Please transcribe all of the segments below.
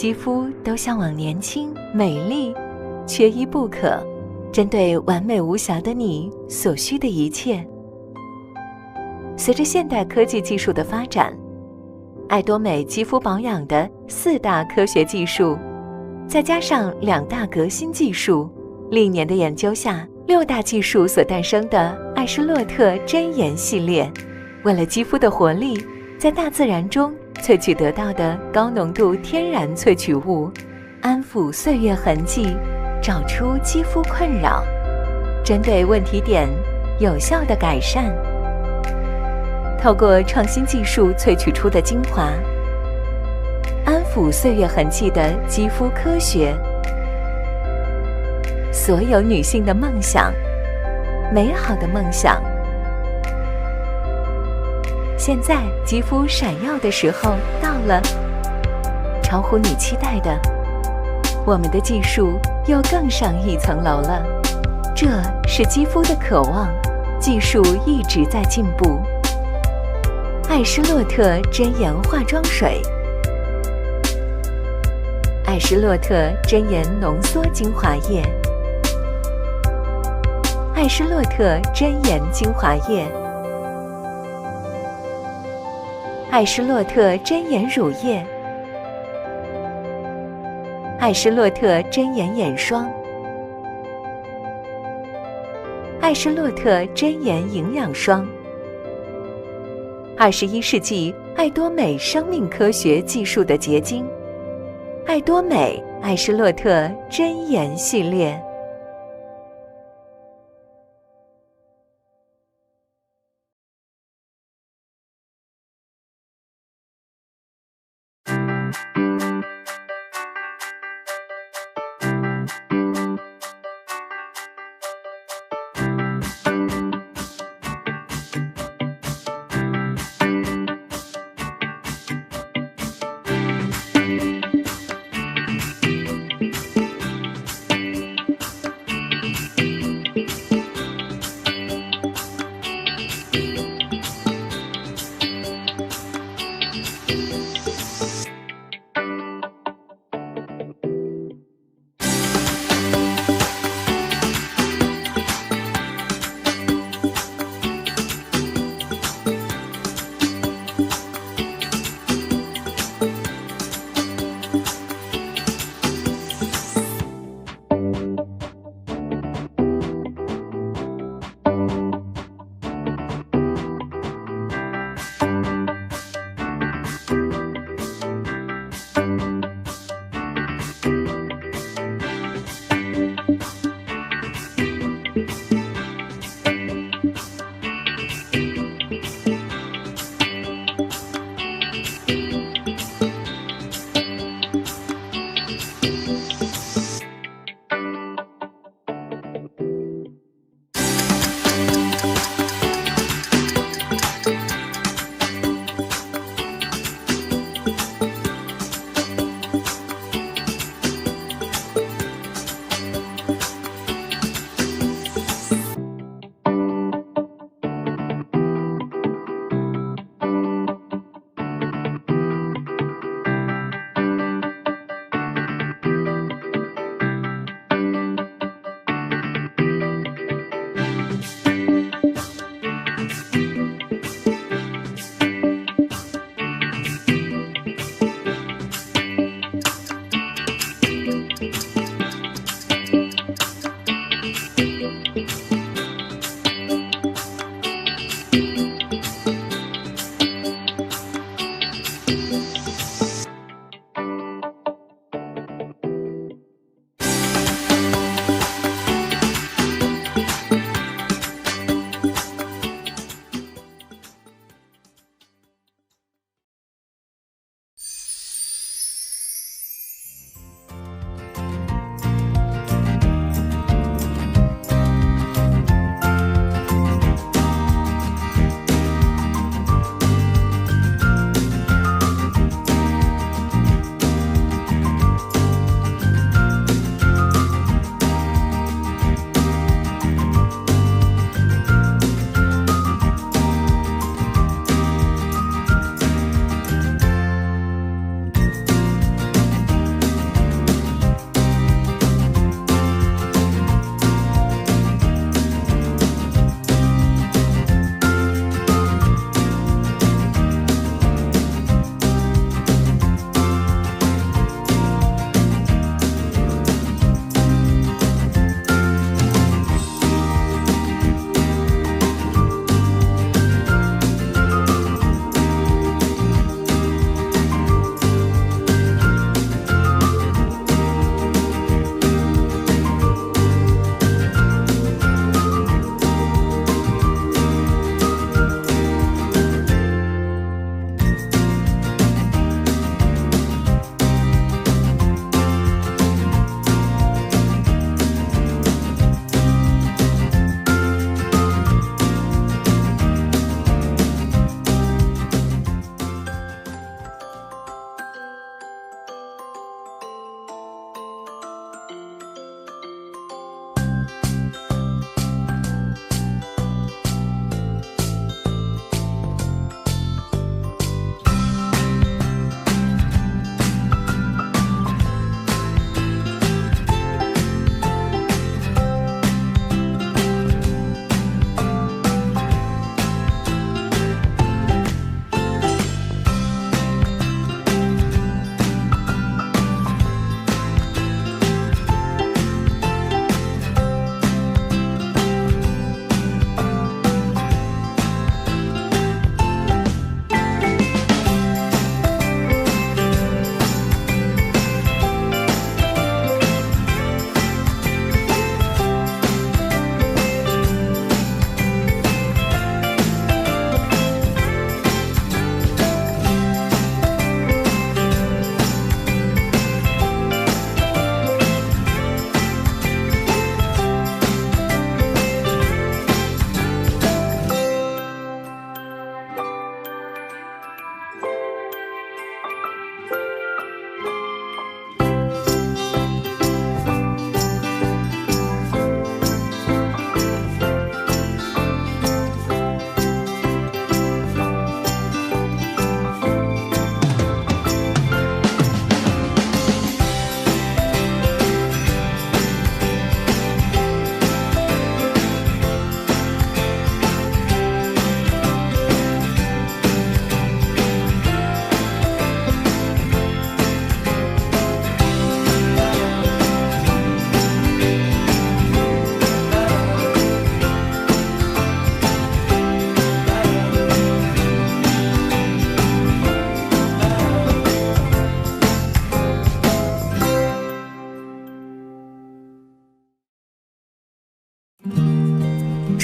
肌肤都向往年轻美丽，缺一不可，针对完美无瑕的你所需的一切。随着现代科技技术的发展，爱多美肌肤保养的4大科学技术，再加上2大革新技术，历年的研究下，6大技术所诞生的艾诗洛特真颜系列，为了肌肤的活力，在大自然中萃取得到的高浓度天然萃取物，安抚岁月痕迹，找出肌肤困扰，针对问题点有效的改善。透过创新技术萃取出的精华，安抚岁月痕迹的肌肤科学，所有女性的梦想，美好的梦想。现在肌肤闪耀的时候到了，超乎你期待的，我们的技术又更上一层楼了。这是肌肤的渴望，技术一直在进步。艾诗洛特真颜化妆水，艾诗洛特真颜浓缩精华液，艾诗洛特真颜精华液，艾诗洛特真颜乳液，艾诗洛特真颜眼霜，艾诗洛特真颜营养霜。21世纪爱多美生命科学技术的结晶，爱多美艾诗洛特真颜系列。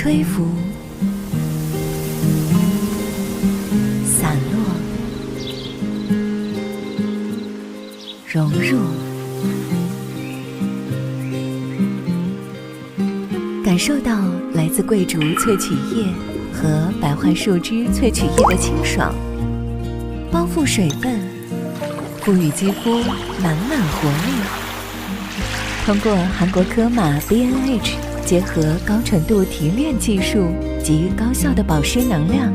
吹拂、散落、融入，感受到来自桂竹萃取液和白槐树枝萃取液的清爽，包覆水分，赋予肌肤满满活力。通过韩国科玛 B&H 结合高纯度提炼技术及高效的保湿能量，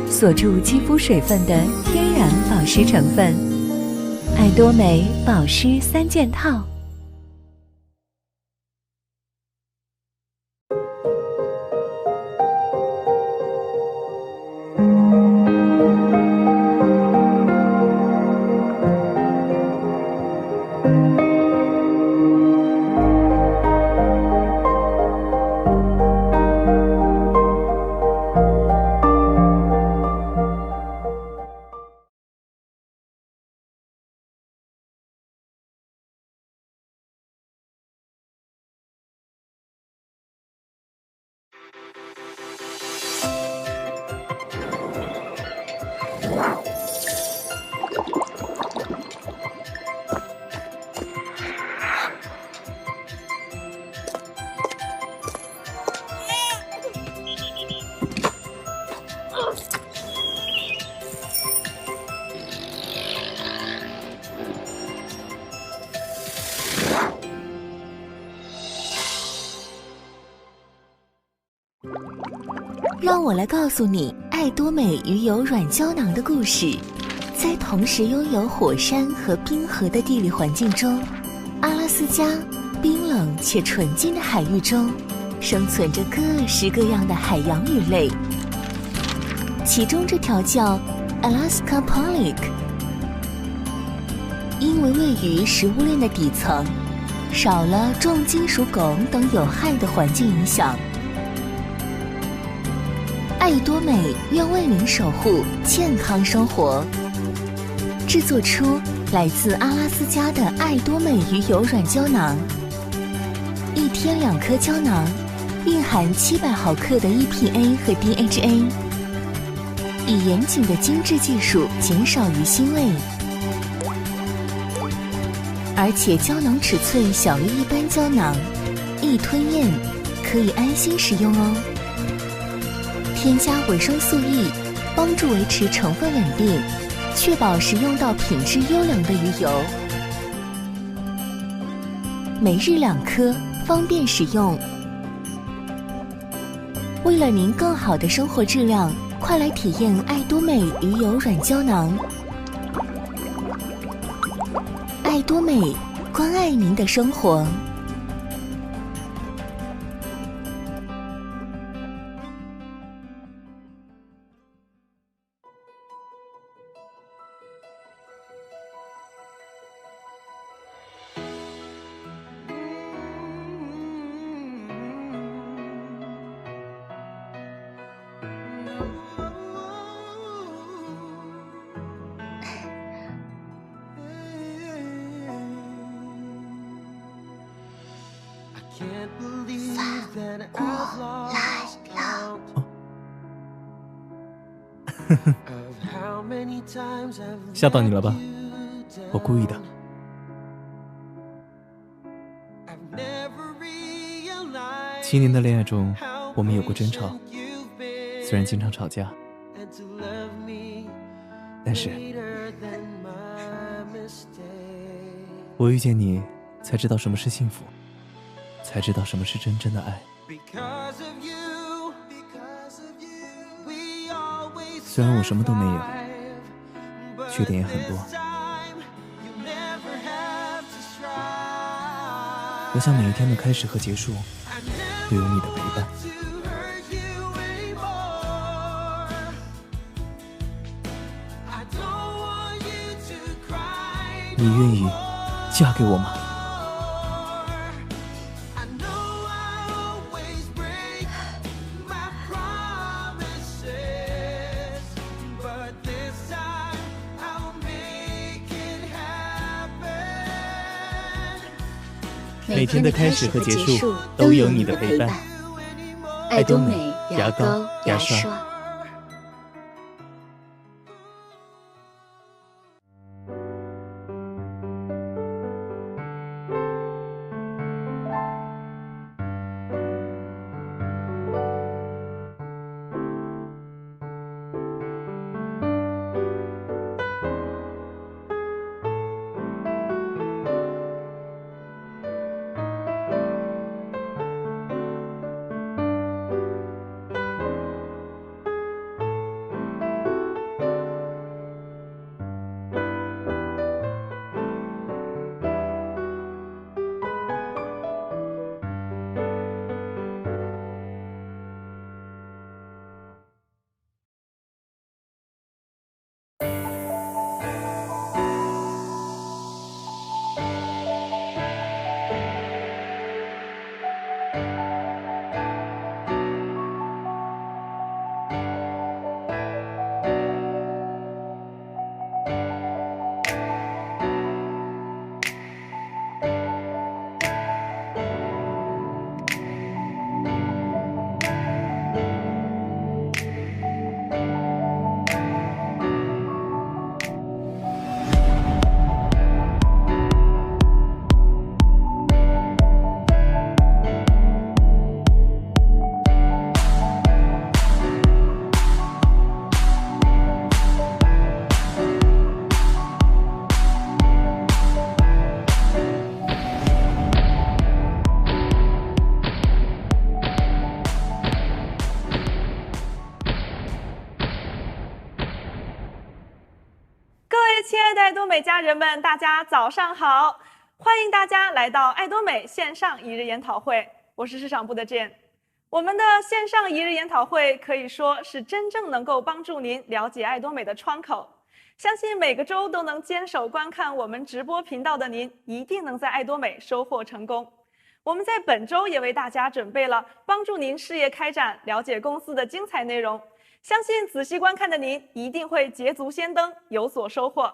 锁住肌肤水分的天然保湿成分，爱多美保湿3件套。让我来告诉你爱多美鱼油软胶囊的故事。在同时拥有火山和冰河的地理环境中，阿拉斯加冰冷且纯净的海域中，生存着各式各样的海洋鱼类。其中这条叫 Alaska Pollock， 因为位于食物链的底层，少了重金属汞等有害的环境影响。爱多美愿为您守护健康生活，制作出来自阿拉斯加的爱多美鱼油软胶囊，一天2颗胶囊，蕴含700毫克的 EPA 和 DHA， 以严谨的精致技术减少鱼腥味，而且胶囊尺寸小于一般胶囊，易吞咽，可以安心使用哦。添加维生素 E， 帮助维持成分稳定，确保食用到品质优良的鱼油。每日2颗，方便使用。为了您更好的生活质量，快来体验爱多美鱼油软胶囊。爱多美，关爱您的生活。反过来了。吓到你了吧？我故意的。7年的恋爱中，我们有过争吵，虽然经常吵架，但是我遇见你，才知道什么是幸福，才知道什么是真正的爱。虽然我什么都没有，缺点也很多，我想每一天的开始和结束都有你的陪伴。你愿意嫁给我吗？每天的开始和结束都有你的陪伴。爱多美牙膏牙刷。亲爱的爱多美家人们，大家早上好！欢迎大家来到爱多美线上一日研讨会，我是市场部的 Jane。我们的线上一日研讨会可以说是真正能够帮助您了解爱多美的窗口。相信每个周都能坚守观看我们直播频道的您，一定能在爱多美收获成功。我们在本周也为大家准备了帮助您事业开展、了解公司的精彩内容。相信仔细观看的您一定会捷足先登，有所收获。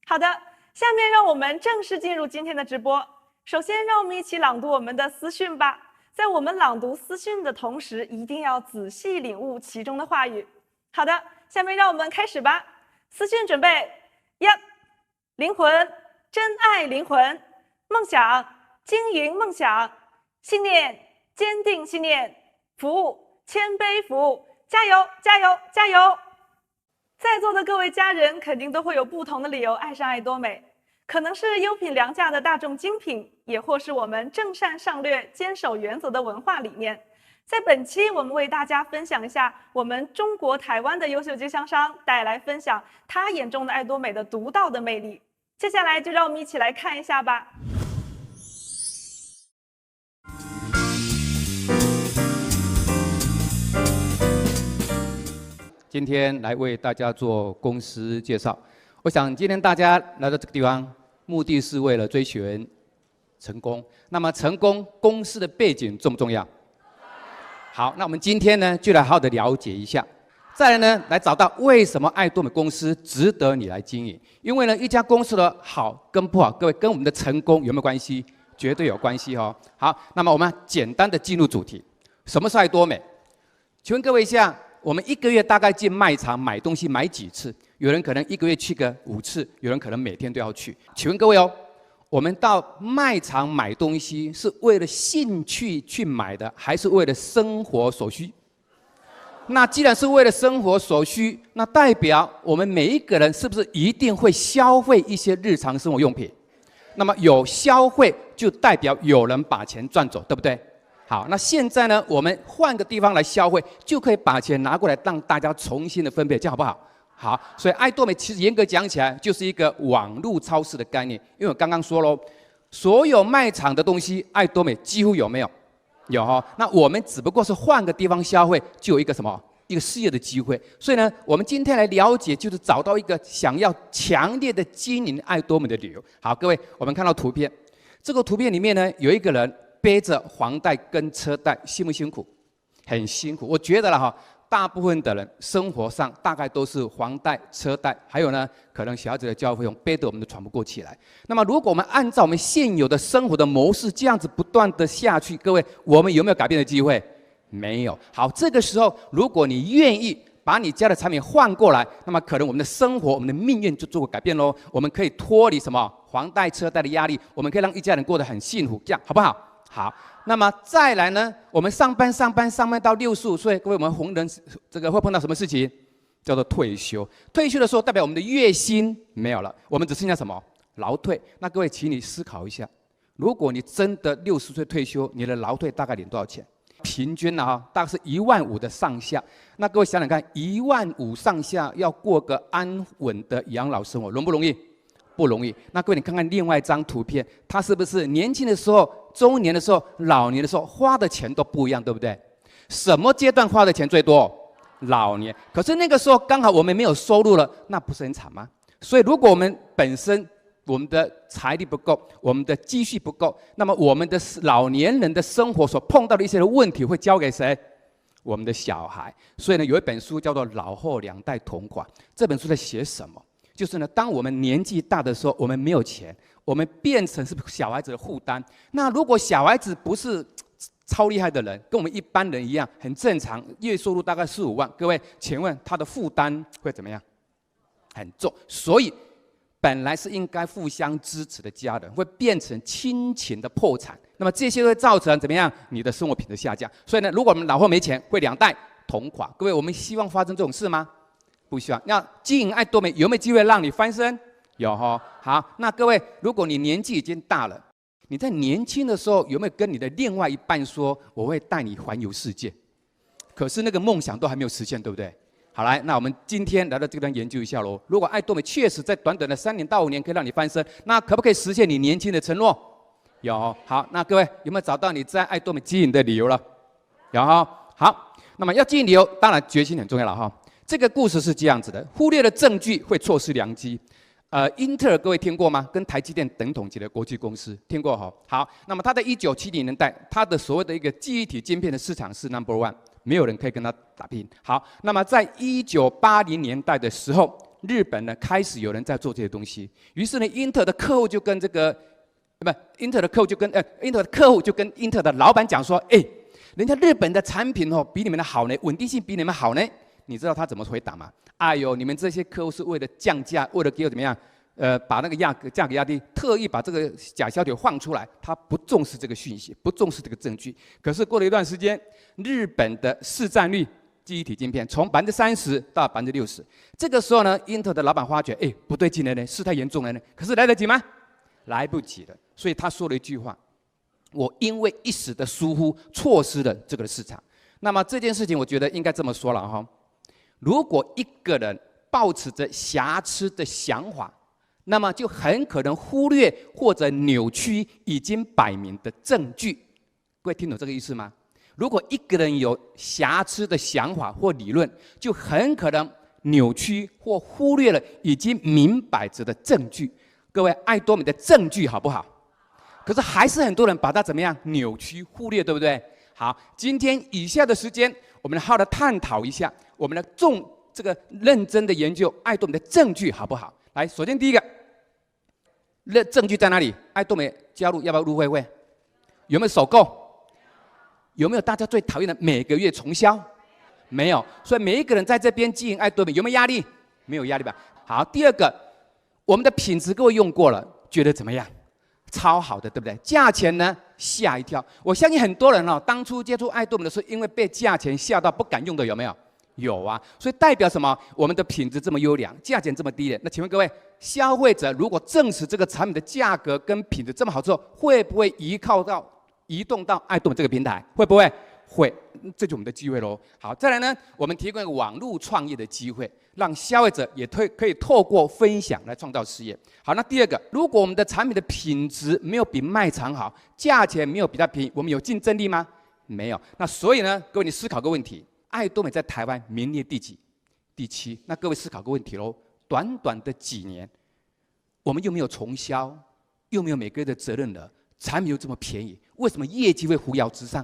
好的，下面让我们正式进入今天的直播。首先，让我们一起朗读我们的私讯吧。在我们朗读私讯的同时，一定要仔细领悟其中的话语。好的，下面让我们开始吧。私讯准备，灵魂，真爱灵魂，梦想，经营梦想，信念，坚定信念，服务，谦卑服务。加油，加油，加油！在座的各位家人肯定都会有不同的理由爱上爱多美，可能是优品良价的大众精品，也或是我们正善上略、坚守原则的文化理念。在本期，我们为大家分享一下我们中国台湾的优秀经销商带来分享他眼中的爱多美的独到的魅力。接下来就让我们一起来看一下吧。今天来为大家做公司介绍。我想今天大家来到这个地方，目的是为了追寻成功。那么成功公司的背景重不重要？好，那我们今天呢就来好好的了解一下。再来呢，来找到为什么爱多美公司值得你来经营。因为呢，一家公司的好跟不好，各位跟我们的成功有没有关系？绝对有关系哦。好，那么我们简单的进入主题。什么是爱多美？请问各位一下。我们一个月大概进卖场买东西买几次？有人可能一个月去个5次，有人可能每天都要去。请问各位哦，我们到卖场买东西是为了兴趣去买的，还是为了生活所需？那既然是为了生活所需，那代表我们每一个人是不是一定会消费一些日常生活用品？那么有消费就代表有人把钱赚走，对不对？好，那现在呢，我们换个地方来消费，就可以把钱拿过来，让大家重新的分配，这样好不好？好，所以爱多美其实严格讲起来，就是一个网络超市的概念。因为我刚刚说喽，所有卖场的东西，爱多美几乎有没有？有哈。那我们只不过是换个地方消费，就有一个什么？一个事业的机会。所以呢，我们今天来了解，就是找到一个想要强烈的经营爱多美的理由。好，各位，我们看到图片，这个图片里面呢，有一个人。背着黄袋跟车袋，辛不辛苦？很辛苦。我觉得了哈，大部分的人生活上大概都是黄袋、车袋，还有呢，可能小孩子的教育费用背得我们都喘不过气来。那么，如果我们按照我们现有的生活的模式这样子不断的下去，各位，我们有没有改变的机会？没有。好，这个时候如果你愿意把你家的产品换过来，那么可能我们的生活、我们的命运就做过改变喽。我们可以脱离什么房贷、车贷的压力，我们可以让一家人过得很幸福，这样好不好？好。那么再来呢？我们上班到65岁，各位我们红人这个会碰到什么事情？叫做退休。退休的时候，代表我们的月薪没有了，我们只剩下什么？劳退。那各位，请你思考一下，如果你真的60岁退休，你的劳退大概领多少钱？平均啊，大概是15000的上下。那各位想想看，15000上下要过个安稳的养老生活，容不容易？不容易。那各位，你看看另外一张图片，它是不是年轻的时候、中年的时候、老年的时候花的钱都不一样，对不对？什么阶段花的钱最多？老年。可是那个时候刚好我们没有收入了，那不是很惨吗？所以如果我们本身我们的财力不够，我们的积蓄不够，那么我们的老年人的生活所碰到的一些问题会交给谁？我们的小孩。所以呢，有一本书叫做《老后两代同款》，这本书在写什么？就是呢，当我们年纪大的时候，我们没有钱，我们变成是小孩子的负担。那如果小孩子不是超厉害的人，跟我们一般人一样，很正常，月收入大概4-5万，各位，请问他的负担会怎么样？很重。所以本来是应该互相支持的家人，会变成亲情的破产。那么这些会造成怎么样？你的生活品质下降。所以呢，如果我们老后没钱，会两代同垮。各位，我们希望发生这种事吗？不希望。那经营爱多美有没有机会让你翻身？有哈。好，那各位，如果你年纪已经大了，你在年轻的时候有没有跟你的另外一半说，我会带你环游世界？可是那个梦想都还没有实现，对不对？好，来，那我们今天来到这边研究一下喽。如果爱多美确实在短短的3年到5年可以让你翻身，那可不可以实现你年轻的承诺？有。好，那各位有没有找到你在爱多美经营的理由了？有哈。好，那么要经营理由，当然决心很重要了哈。这个故事是这样子的：忽略了证据会错失良机。英特尔各位听过吗？跟台积电等等级的国际公司，听过哈？好，那么它在1970年代，它的所谓的一个记忆体晶片的市场是 No.1， 没有人可以跟它打拼。好，那么在1980年代的时候，日本呢开始有人在做这些东西，于是呢，英特尔的客户就跟英特尔的客户就跟英特尔的老板讲说，人家日本的产品哦比你们的好呢，稳定性比你们好呢。你知道他怎么回答吗？哎呦，你们这些客户是为了降价，为了给我怎么样？把那个价格压低，特意把这个假消息放出来，他不重视这个讯息，不重视这个证据。可是过了一段时间，日本的市占率记忆体晶片从30%到60%，这个时候呢，英特尔的老板发觉，不对劲了呢，事态严重了呢。可是来得及吗？来不及了。所以他说了一句话：我因为一时的疏忽，错失了这个市场。那么这件事情，我觉得应该这么说了哈。如果一个人抱持着瑕疵的想法，那么就很可能忽略或者扭曲已经摆明的证据。各位听懂这个意思吗？如果一个人有瑕疵的想法或理论，就很可能扭曲或忽略了已经明摆着的证据。各位，爱多美的证据好不好？可是还是很多人把它怎么样扭曲、忽略，对不对？好，今天以下的时间，我们好好的探讨一下，我们的这个认真的研究爱多美的证据好不好？来，首先第一个，证据在哪里？爱多美加入要不要入会会？有没有首购？有没有大家最讨厌的每个月重销？没有，所以每一个人在这边经营爱多美有没有压力？没有压力吧？好，第二个，我们的品质各位用过了，觉得怎么样？超好的，对不对？价钱呢？吓一跳。我相信很多人当初接触爱多美的时候，因为被价钱吓到不敢用的，有没有？有啊。所以代表什么？我们的品质这么优良，价钱这么低廉。那请问各位，消费者如果证实这个产品的价格跟品质这么好之后，会不会移动到爱多美这个平台？会不会？会，这就是我们的机会喽。好，再来呢，我们提供一个网络创业的机会，让消费者也可以透过分享来创造事业。好，那第二个，如果我们的产品的品质没有比卖场好，价钱没有比它便宜，我们有竞争力吗？没有。那所以呢，各位你思考个问题：爱多美在台湾名列第几？第7。那各位思考个问题喽：短短的几年，我们又没有重销，又没有每个月的责任额，产品又这么便宜，为什么业绩会扶摇直上？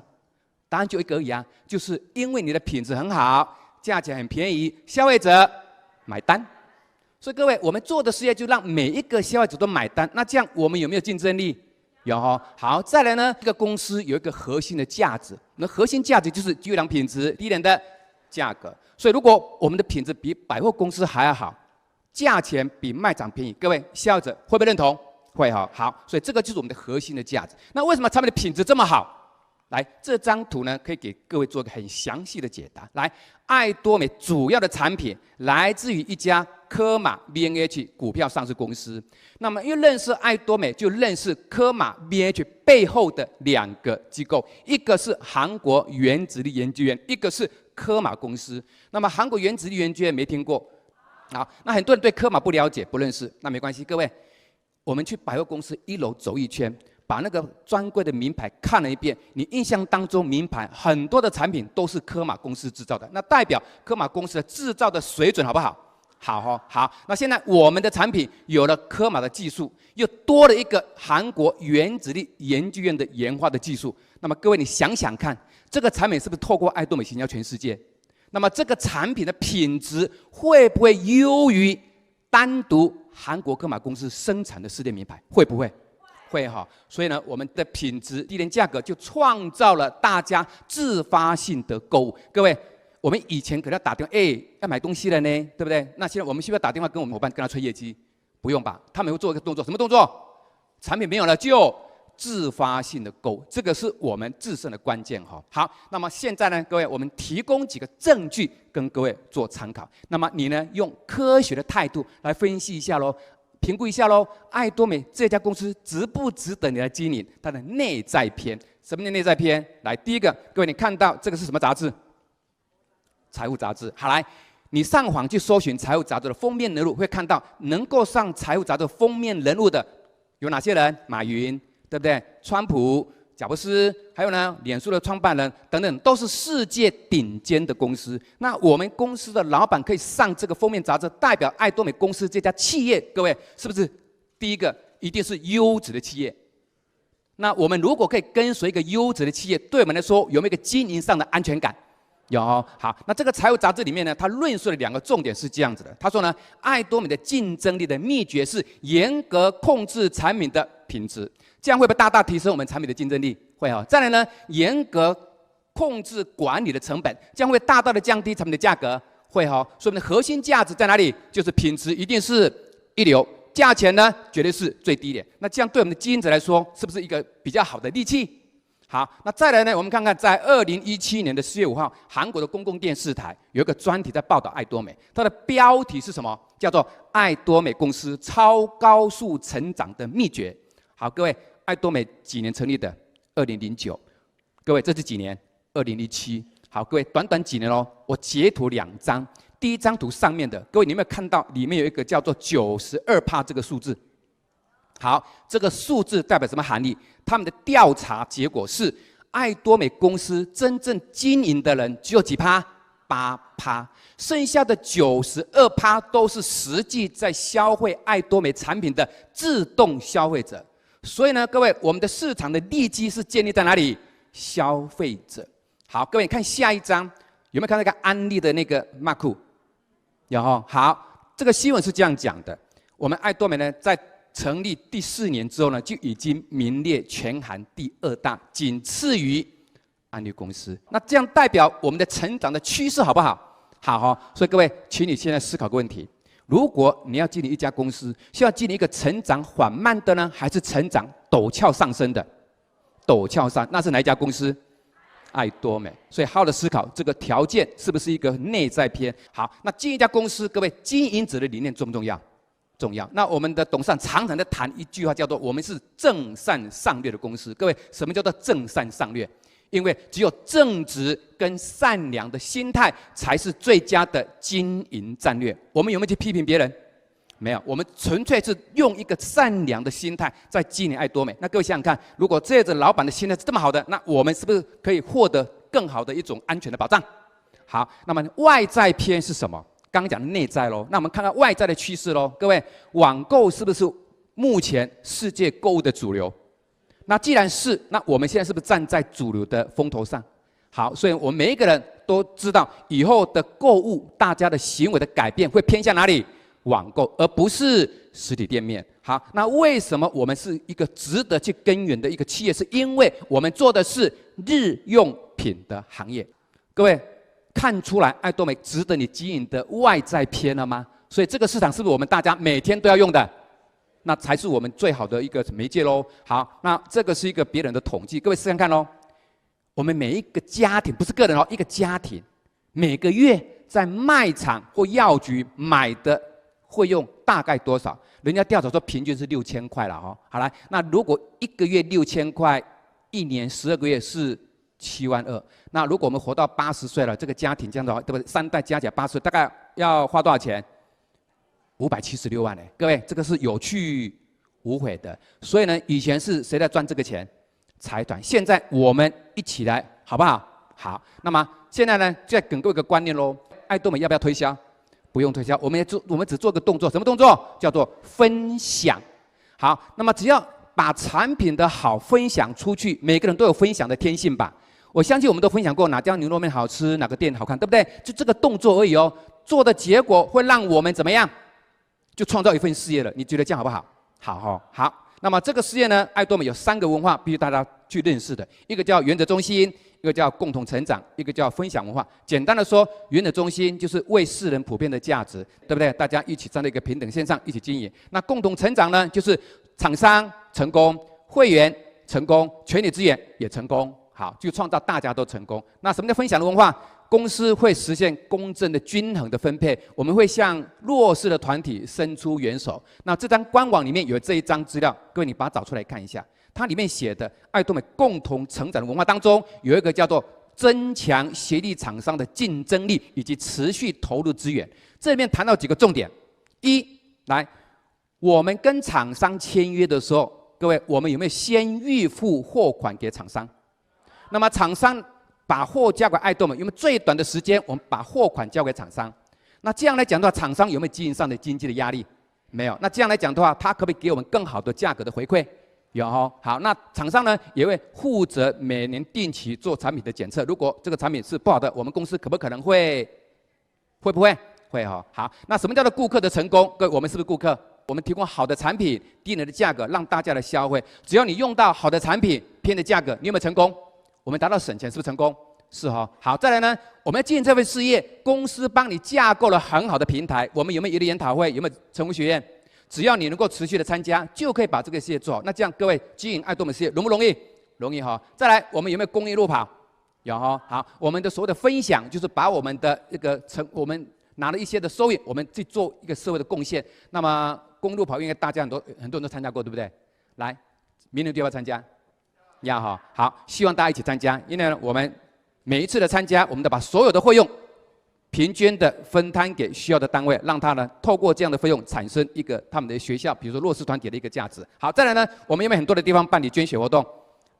答案就一个而已啊，就是因为你的品质很好，价钱很便宜，消费者买单。所以各位，我们做的事业就让每一个消费者都买单。那这样我们有没有竞争力？有哈。好，再来呢，这个公司有一个核心的价值，那核心价值就是优良品质、低廉的价格。所以，如果我们的品质比百货公司还要好，价钱比卖场便宜，各位消费者会不会认同？会哈。好，所以这个就是我们的核心的价值。那为什么产品的品质这么好？来，这张图呢，可以给各位做一个很详细的解答。来，爱多美主要的产品来自于一家科玛 B&H 股票上市公司。那么，因为认识爱多美，就认识科玛 B&H 背后的2个机构，一个是韩国原子力研究院，一个是科玛公司。那么，韩国原子力研究院没听过，好，那很多人对科玛不了解、不认识，那没关系，各位，我们去百货公司1楼走一圈。把那个专柜的名牌看了一遍，你印象当中名牌很多的产品都是科玛公司制造的，那代表科玛公司的制造的水准好不好？好哦，好。那现在我们的产品有了科玛的技术，又多了一个韩国原子力研究院的研发的技术。那么各位，你想想看，这个产品是不是透过爱多美行销全世界？那么这个产品的品质会不会优于单独韩国科玛公司生产的世界名牌？会不会？会哈，所以呢，我们的品质、低廉价格就创造了大家自发性的购物。各位，我们以前给他打电话，要买东西了呢，对不对？那现在我们需不需要打电话跟我们伙伴跟他催业绩？不用吧，他们会做一个动作，什么动作？产品没有了就自发性的购物，这个是我们制胜的关键哈。好，那么现在呢，各位，我们提供几个证据跟各位做参考。那么你呢，用科学的态度来分析一下喽。评估一下喽，爱多美这家公司值不值得你来经营？它的内在篇，什么叫内在篇？来，第一个，各位你看到这个是什么杂志？财务杂志。好，来，你上网去搜寻财务杂志的封面人物，会看到能够上财务杂志封面人物的有哪些人？马云，对不对？川普、贾伯斯，还有呢，脸书的创办人等等，都是世界顶尖的公司。那我们公司的老板可以上这个封面杂志，代表爱多美公司这家企业，各位是不是？第一个一定是优质的企业。那我们如果可以跟随一个优质的企业，对我们来说有没有一个经营上的安全感？有。好，那这个财务杂志里面呢，它论述的2个重点是这样子的。他说呢，爱多美的竞争力的秘诀是严格控制产品的品质。这样会不会大大提升我们产品的竞争力？会哈。再来呢，严格控制管理的成本，这样会大大的降低产品的价格？会哈。所以我们的核心价值在哪里？就是品质一定是一流，价钱呢绝对是最低廉。那这样对我们的经营者来说，是不是一个比较好的利器？好，那再来呢，我们看看在2017年的4月5号，韩国的公共电视台有一个专题在报道爱多美，它的标题是什么？叫做爱多美公司超高速成长的秘诀。好，各位，爱多美几年成立的？2009。各位，这是几年？2017。好，各位，短短几年哦，我截图2张。第一张图上面的，各位，你有没有看到里面有一个叫做92%这个数字？好，这个数字代表什么含义？他们的调查结果是，爱多美公司真正经营的人只有几%？8%，剩下的92%都是实际在消费爱多美产品的自动消费者。所以呢，各位，我们的市场的利基是建立在哪里？消费者。好，各位，你看下一张，有没有看到那个安利的那个马库？有哈。好，这个新闻是这样讲的：我们爱多美呢，在成立第4年之后呢，就已经名列全韩第2大，仅次于安利公司。那这样代表我们的成长的趋势好不好？好哈。所以各位，请你现在思考个问题。如果你要经营一家公司，是要经营一个成长缓慢的呢，还是成长陡峭上升的？陡峭上，那是哪一家公司？爱多美。所以好好的思考这个条件是不是一个内在篇？好，那经营一家公司，各位经营者的理念重不重要？重要。那我们的董事长常常在谈一句话，叫做“我们是正善上略的公司”。各位，什么叫做正善上略？因为只有正直跟善良的心态，才是最佳的经营战略。我们有没有去批评别人？没有，我们纯粹是用一个善良的心态在经营爱多美。那各位想想看，如果这样子老板的心态是这么好的，那我们是不是可以获得更好的一种安全的保障？好，那么外在篇是什么？刚刚讲的内在咯，那我们看看外在的趋势咯。各位，网购是不是目前世界购物的主流？那既然是，那我们现在是不是站在主流的风头上？好，所以我们每一个人都知道，以后的购物，大家的行为的改变会偏向哪里？网购，而不是实体店面。好，那为什么我们是一个值得去耕耘的一个企业？是因为我们做的是日用品的行业。各位看出来爱多美值得你经营的外在篇了吗？所以这个市场是不是我们大家每天都要用的？那才是我们最好的一个媒介喽。好，那这个是一个别人的统计，各位试看看喽。我们每一个家庭，不是个人哦，一个家庭每个月在卖场或药局买的费用大概多少？人家调查说平均是6000块了哦。好来，那如果一个月6000块，一年12个月是72000。那如果我们活到80岁了，这个家庭这样的话，对不对？3代加起来80岁，大概要花多少钱？576万呢。各位，这个是有去无回的。所以呢，以前是谁在赚这个钱？财团。现在我们一起来，好不好？好。那么现在呢，再给各位一个观念喽。爱多美要不要推销？不用推销，我们只做个动作，什么动作？叫做分享。好，那么只要把产品的好分享出去，每个人都有分享的天性吧。我相信我们都分享过哪家牛肉面好吃，哪个店好看，对不对？就这个动作而已哦，做的结果会让我们怎么样？就创造一份事业了。你觉得这样好不好？好哦，好。那么这个事业呢，爱多美有3个文化必须大家去认识的，一个叫原则中心，一个叫共同成长，一个叫分享文化。简单的说，原则中心就是为世人普遍的价值，对不对？大家一起站在一个平等线上一起经营。那共同成长呢，就是厂商成功，会员成功，全体资源也成功。好，就创造大家都成功。那什么叫分享的文化？公司会实现公正的、均衡的分配，我们会向弱势的团体伸出援手。那这张官网里面有这一张资料，各位你把它找出来看一下。它里面写的爱多美共同成长的文化当中，有一个叫做增强协力厂商的竞争力以及持续投入资源。这里面谈到几个重点：一，来，我们跟厂商签约的时候，各位我们有没有先预付货款给厂商？那么厂商把货交给爱多美，有没有最短的时间我们把货款交给厂商？那这样来讲的话，厂商有没有经营上的经济的压力？没有。那这样来讲的话，他可不可以给我们更好的价格的回馈？有哦。好，那厂商呢也会负责每年定期做产品的检测。如果这个产品是不好的，我们公司可不可能会不会？会哦。好，那什么叫做顾客的成功？各位，我们是不是顾客？我们提供好的产品，低廉的价格，让大家来消费。只要你用到好的产品，便宜的价格，你有没有成功？我们达到省钱，是不是成功？是哈。好，再来呢，我们要经营这份事业，公司帮你架构了很好的平台。我们有没有一个研讨会？有没有成功学院？只要你能够持续的参加，就可以把这个事业做好。那这样各位经营爱多美事业容不容易？容易哈。再来，我们有没有公益路跑？有哈。好，我们的所谓的分享，就是把我们的这个我们拿了一些的收益，我们去做一个社会的贡献。那么公益路跑应该大家很多人都参加过，对不对？来，明年就要参加。要哈。好，希望大家一起参加，因为呢，我们每一次的参加，我们都把所有的费用平均的分摊给需要的单位，让他呢透过这样的费用产生一个他们的学校，比如说弱势团体的一个价值。好，再来呢，我们有没有很多的地方办理捐血活动？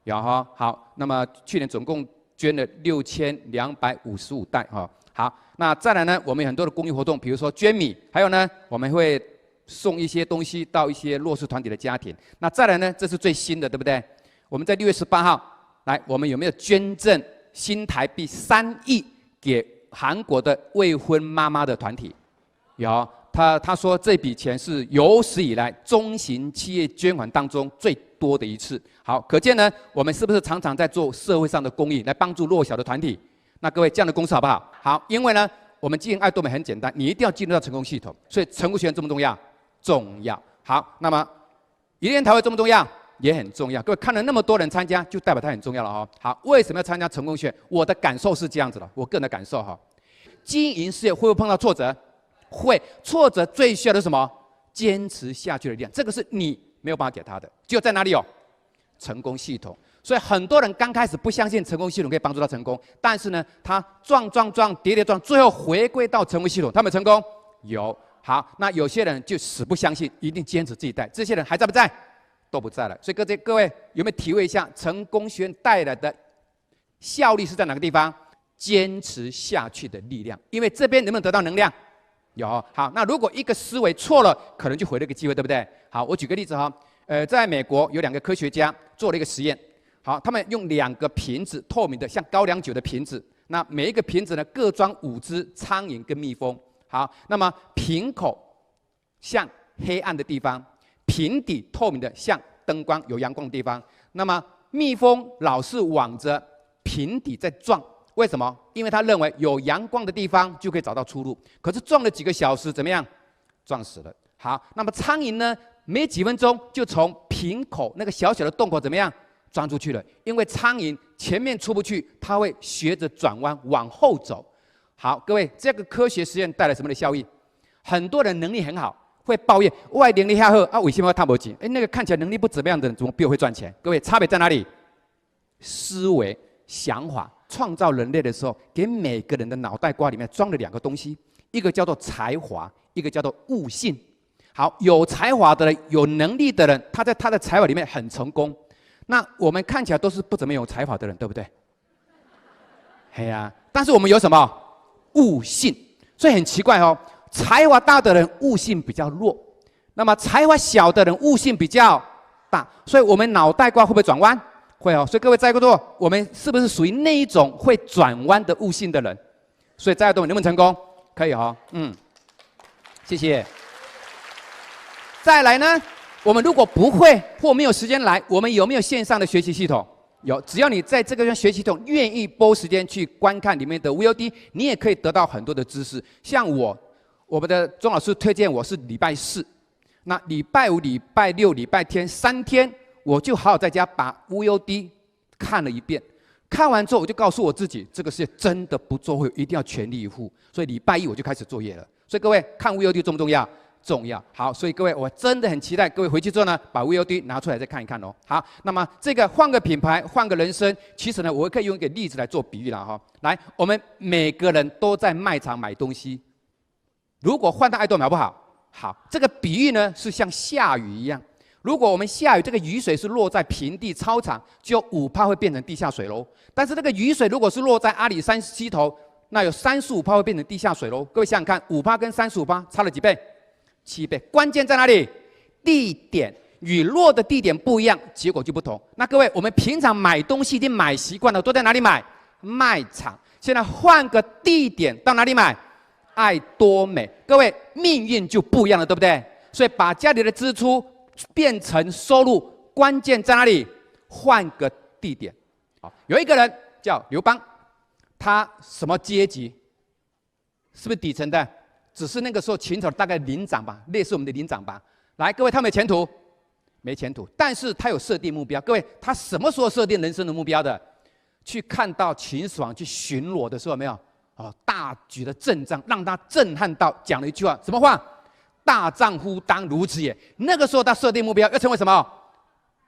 有哈。好，那么去年总共捐了6255袋哈。好，那再来呢，我们有很多的公益活动，比如说捐米，还有呢，我们会送一些东西到一些弱势团体的家庭。那再来呢，这是最新的，对不对？我们在6月18号，来，我们有没有捐赠新台币3亿给韩国的未婚妈妈的团体？有，他说这笔钱是有史以来中型企业捐款当中最多的一次。好，可见呢，我们是不是常常在做社会上的公益，来帮助弱小的团体？那各位，这样的公司好不好？好，因为呢，我们经营爱多美很简单，你一定要进入到成功系统，所以成功学院重不重要？重要。好，那么一个研讨会重不重要？也很重要。各位看了那么多人参加，就代表它很重要了哈。好，为什么要参加成功学院？我的感受是这样子的，我个人的感受哈。经营事业会不会碰到挫折？会。挫折最需要的是什么？坚持下去的力量。这个是你没有办法给他的，只有在哪里有成功系统。所以很多人刚开始不相信成功系统可以帮助他成功，但是呢，他撞，跌撞，最后回归到成功系统，他们成功有。好，那有些人就死不相信，一定坚持自己带。这些人还在不在？都不在了。所以各位有没有体会一下成功学院带来的效力是在哪个地方？坚持下去的力量。因为这边能不能得到能量？有。好，那如果一个思维错了，可能就毁了一个机会，对不对？好，我举个例子哈。在美国有2个科学家做了一个实验。好，他们用2个瓶子，透明的像高粱酒的瓶子。那每一个瓶子呢，各装5只苍蝇跟蜜蜂。好，那么瓶口向黑暗的地方。平底透明的，像灯光有阳光的地方。那么蜜蜂老是往着平底在撞，为什么？因为他认为有阳光的地方就可以找到出路。可是撞了几个小时，怎么样？撞死了。好，那么苍蝇呢？没几分钟就从瓶口那个小小的洞口怎么样钻出去了？因为苍蝇前面出不去，它会学着转弯往后走。好，各位，这个科学实验带来什么的效益？很多人能力很好，会抱怨我能力很好啊，为什么要赚不钱？那个看起来能力不怎么样的人，怎么比我会赚钱？各位，差别在哪里？思维、想法，创造人类的时候，给每个人的脑袋瓜里面装了2个东西，一个叫做才华，一个叫做悟性。好，有才华的人，有能力的人，他在他的才华里面很成功。那我们看起来都是不怎么有才华的人，对不对？哎呀，但是我们有什么？悟性。所以很奇怪哦，才华大的人悟性比较弱，那么才华小的人悟性比较大。所以我们脑袋瓜会不会转弯？会哦。所以各位在座，我们是不是属于那一种会转弯的悟性的人？所以在座能不能成功？可以哦，谢谢。再来呢，我们如果不会或没有时间来，我们有没有线上的学习系统？有，只要你在这个学习系统愿意拨时间去观看里面的 VOD， 你也可以得到很多的知识。像我们的钟老师推荐我是礼拜4，那礼拜5、礼拜6、礼拜天3天，我就好好在家把 VOD 看了一遍。看完之后，我就告诉我自己，这个事真的不做会，一定要全力以赴。所以礼拜1我就开始作业了。所以各位看 VOD 重不重要？重要。好，所以各位，我真的很期待各位回去之后呢，把 VOD 拿出来再看一看哦。好，那么这个换个品牌，换个人生，其实呢，我可以用一个例子来做比喻了哈。来，我们每个人都在卖场买东西，如果换到爱多美好不好？好，这个比喻呢是像下雨一样。如果我们下雨，这个雨水是落在平地操场，只有5%会变成地下水喽。但是这个雨水如果是落在阿里山溪头，那有35%会变成地下水喽。各位想想看，5%跟35%差了几倍？7倍。关键在哪里？地点，雨落的地点不一样，结果就不同。那各位，我们平常买东西已经买习惯了，都在哪里买？卖场。现在换个地点，到哪里买？爱多美。各位，命运就不一样了，对不对？所以把家里的支出变成收入，关键在哪里？换个地点。好，有一个人叫刘邦，他什么阶级？是不是底层的？只是那个时候秦朝大概领长吧，类似我们的领长吧。来，各位，他有没有前途？没前途。但是他有设定目标。各位，他什么时候设定人生的目标的？去看到秦始皇去巡逻的时候，有没有？大举的阵仗，让他震撼到，讲了一句话，什么话？大丈夫当如此也。那个时候他设定目标，要成为什么？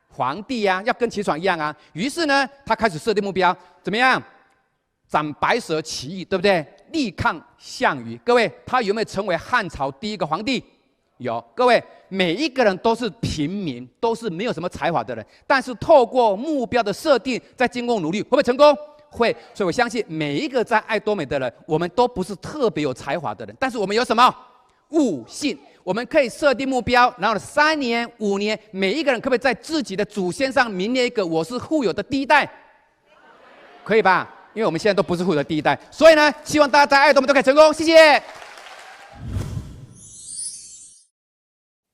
皇帝啊，要跟秦始皇一样啊。于是呢，他开始设定目标，怎么样？斩白蛇起义，对不对？力抗项羽。各位，他有没有成为汉朝第一个皇帝？有。各位，每一个人都是平民，都是没有什么才华的人，但是透过目标的设定，再经过努力，会不会成功？会。所以我相信每一个在爱多美的人，我们都不是特别有才华的人，但是我们有什么？悟性。我们可以设定目标，然后3年、5年，每一个人可不可以在自己的祖先上名列一个我是富有的第一代？可以吧？因为我们现在都不是富有的第一代，所以呢，希望大家在爱多美都可以成功。谢谢。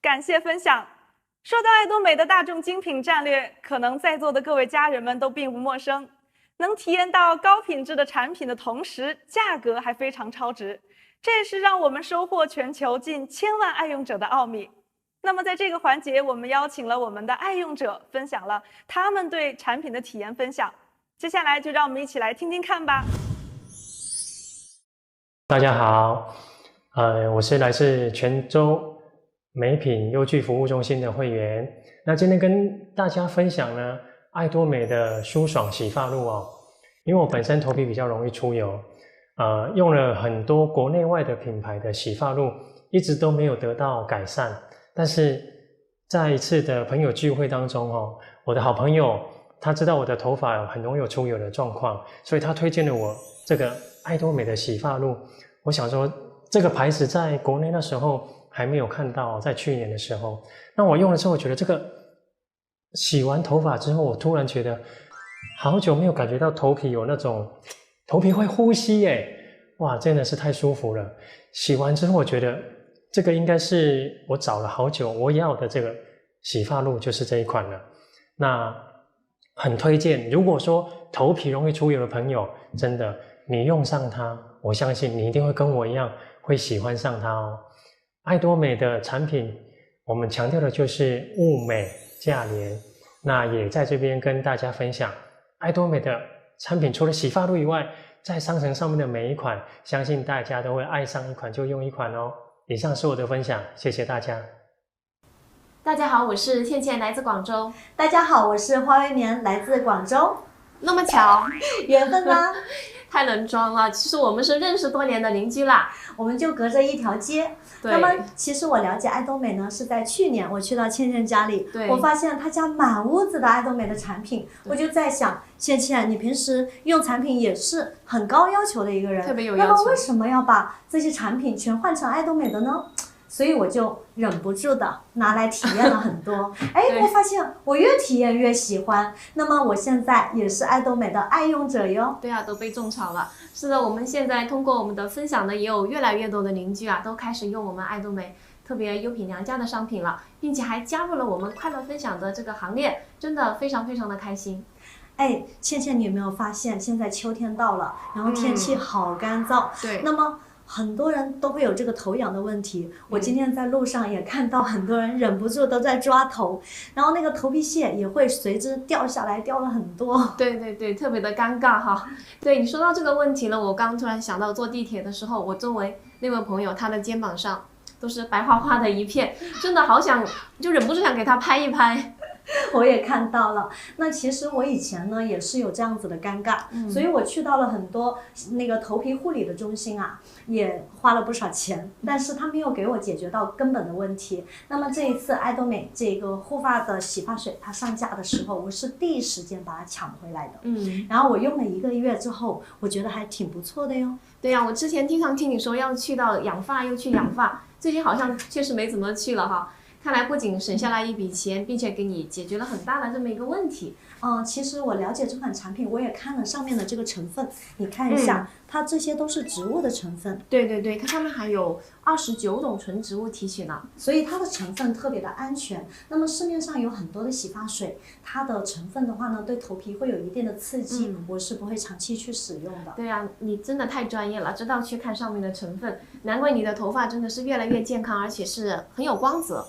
感谢分享。说到爱多美的大众精品战略，可能在座的各位家人们都并不陌生。能体验到高品质的产品的同时，价格还非常超值，这也是让我们收获全球近1000万爱用者的奥秘。那么在这个环节，我们邀请了我们的爱用者分享了他们对产品的体验分享。接下来就让我们一起来听听看吧。大家好，我是来自泉州美品优具服务中心的会员。那今天跟大家分享呢，爱多美的舒爽洗发露哦。因为我本身头皮比较容易出油，用了很多国内外的品牌的洗发露，一直都没有得到改善。但是在一次的朋友聚会当中哦，我的好朋友他知道我的头发很容易有出油的状况，所以他推荐了我这个爱多美的洗发露。我想说，这个牌子在国内那时候还没有看到，在去年的时候，那我用了之后，觉得这个洗完头发之后，我突然觉得好久没有感觉到头皮有那种头皮会呼吸耶，哇，真的是太舒服了。洗完之后，我觉得这个应该是我找了好久我要的这个洗发露就是这一款了。那很推荐，如果说头皮容易出油的朋友，真的你用上它，我相信你一定会跟我一样会喜欢上它哦。爱多美的产品，我们强调的就是物美价廉。那也在这边跟大家分享，爱多美的产品除了洗发露以外，在商城上面的每一款，相信大家都会爱上一款就用一款哦。以上是我的分享，谢谢大家。大家好，我是倩倩，来自广州。大家好，我是花未眠，来自广州。那么巧，缘分呢？太能装了。其实我们是认识多年的邻居啦，我们就隔着一条街。对。那么其实我了解爱多美呢，是在去年我去到倩倩家里，我发现她家满屋子的爱多美的产品，我就在想，倩倩，你平时用产品也是很高要求的一个人，特别有要求。那么为什么要把这些产品全换成爱多美的呢？所以我就忍不住的拿来体验了很多，我发现我越体验越喜欢。那么我现在也是爱多美的爱用者哟。对啊，都被种草了。是的，我们现在通过我们的分享呢，也有越来越多的邻居啊，都开始用我们爱多美特别优品娘家的商品了，并且还加入了我们快乐分享的这个行列，真的非常非常的开心。倩倩，你有没有发现现在秋天到了，然后天气好干燥？对。那么很多人都会有这个头痒的问题，我今天在路上也看到很多人忍不住都在抓头，然后那个头皮屑也会随之掉下来，掉了很多。对对对，特别的尴尬哈。对，你说到这个问题了，我刚突然想到，坐地铁的时候，我周围那位朋友，他的肩膀上都是白花花的一片，真的好想，就忍不住想给他拍一拍。我也看到了。那其实我以前呢也是有这样子的尴尬，所以我去到了很多那个头皮护理的中心啊，也花了不少钱，但是他没有给我解决到根本的问题。那么这一次爱多美这个护发的洗发水它上架的时候，我是第一时间把它抢回来的。然后我用了1个月之后，我觉得还挺不错的哟。对呀，我之前经常听你说要去到养发又去养发，最近好像确实没怎么去了哈。看来不仅省下来一笔钱，并且给你解决了很大的这么一个问题。其实我了解这款产品，我也看了上面的这个成分，你看一下，它这些都是植物的成分。对对对，它上面还有29种纯植物提取呢，所以它的成分特别的安全。那么市面上有很多的洗发水，它的成分的话呢，对头皮会有一定的刺激，我是不会长期去使用的。对啊，你真的太专业了，知道去看上面的成分，难怪你的头发真的是越来越健康，而且是很有光泽。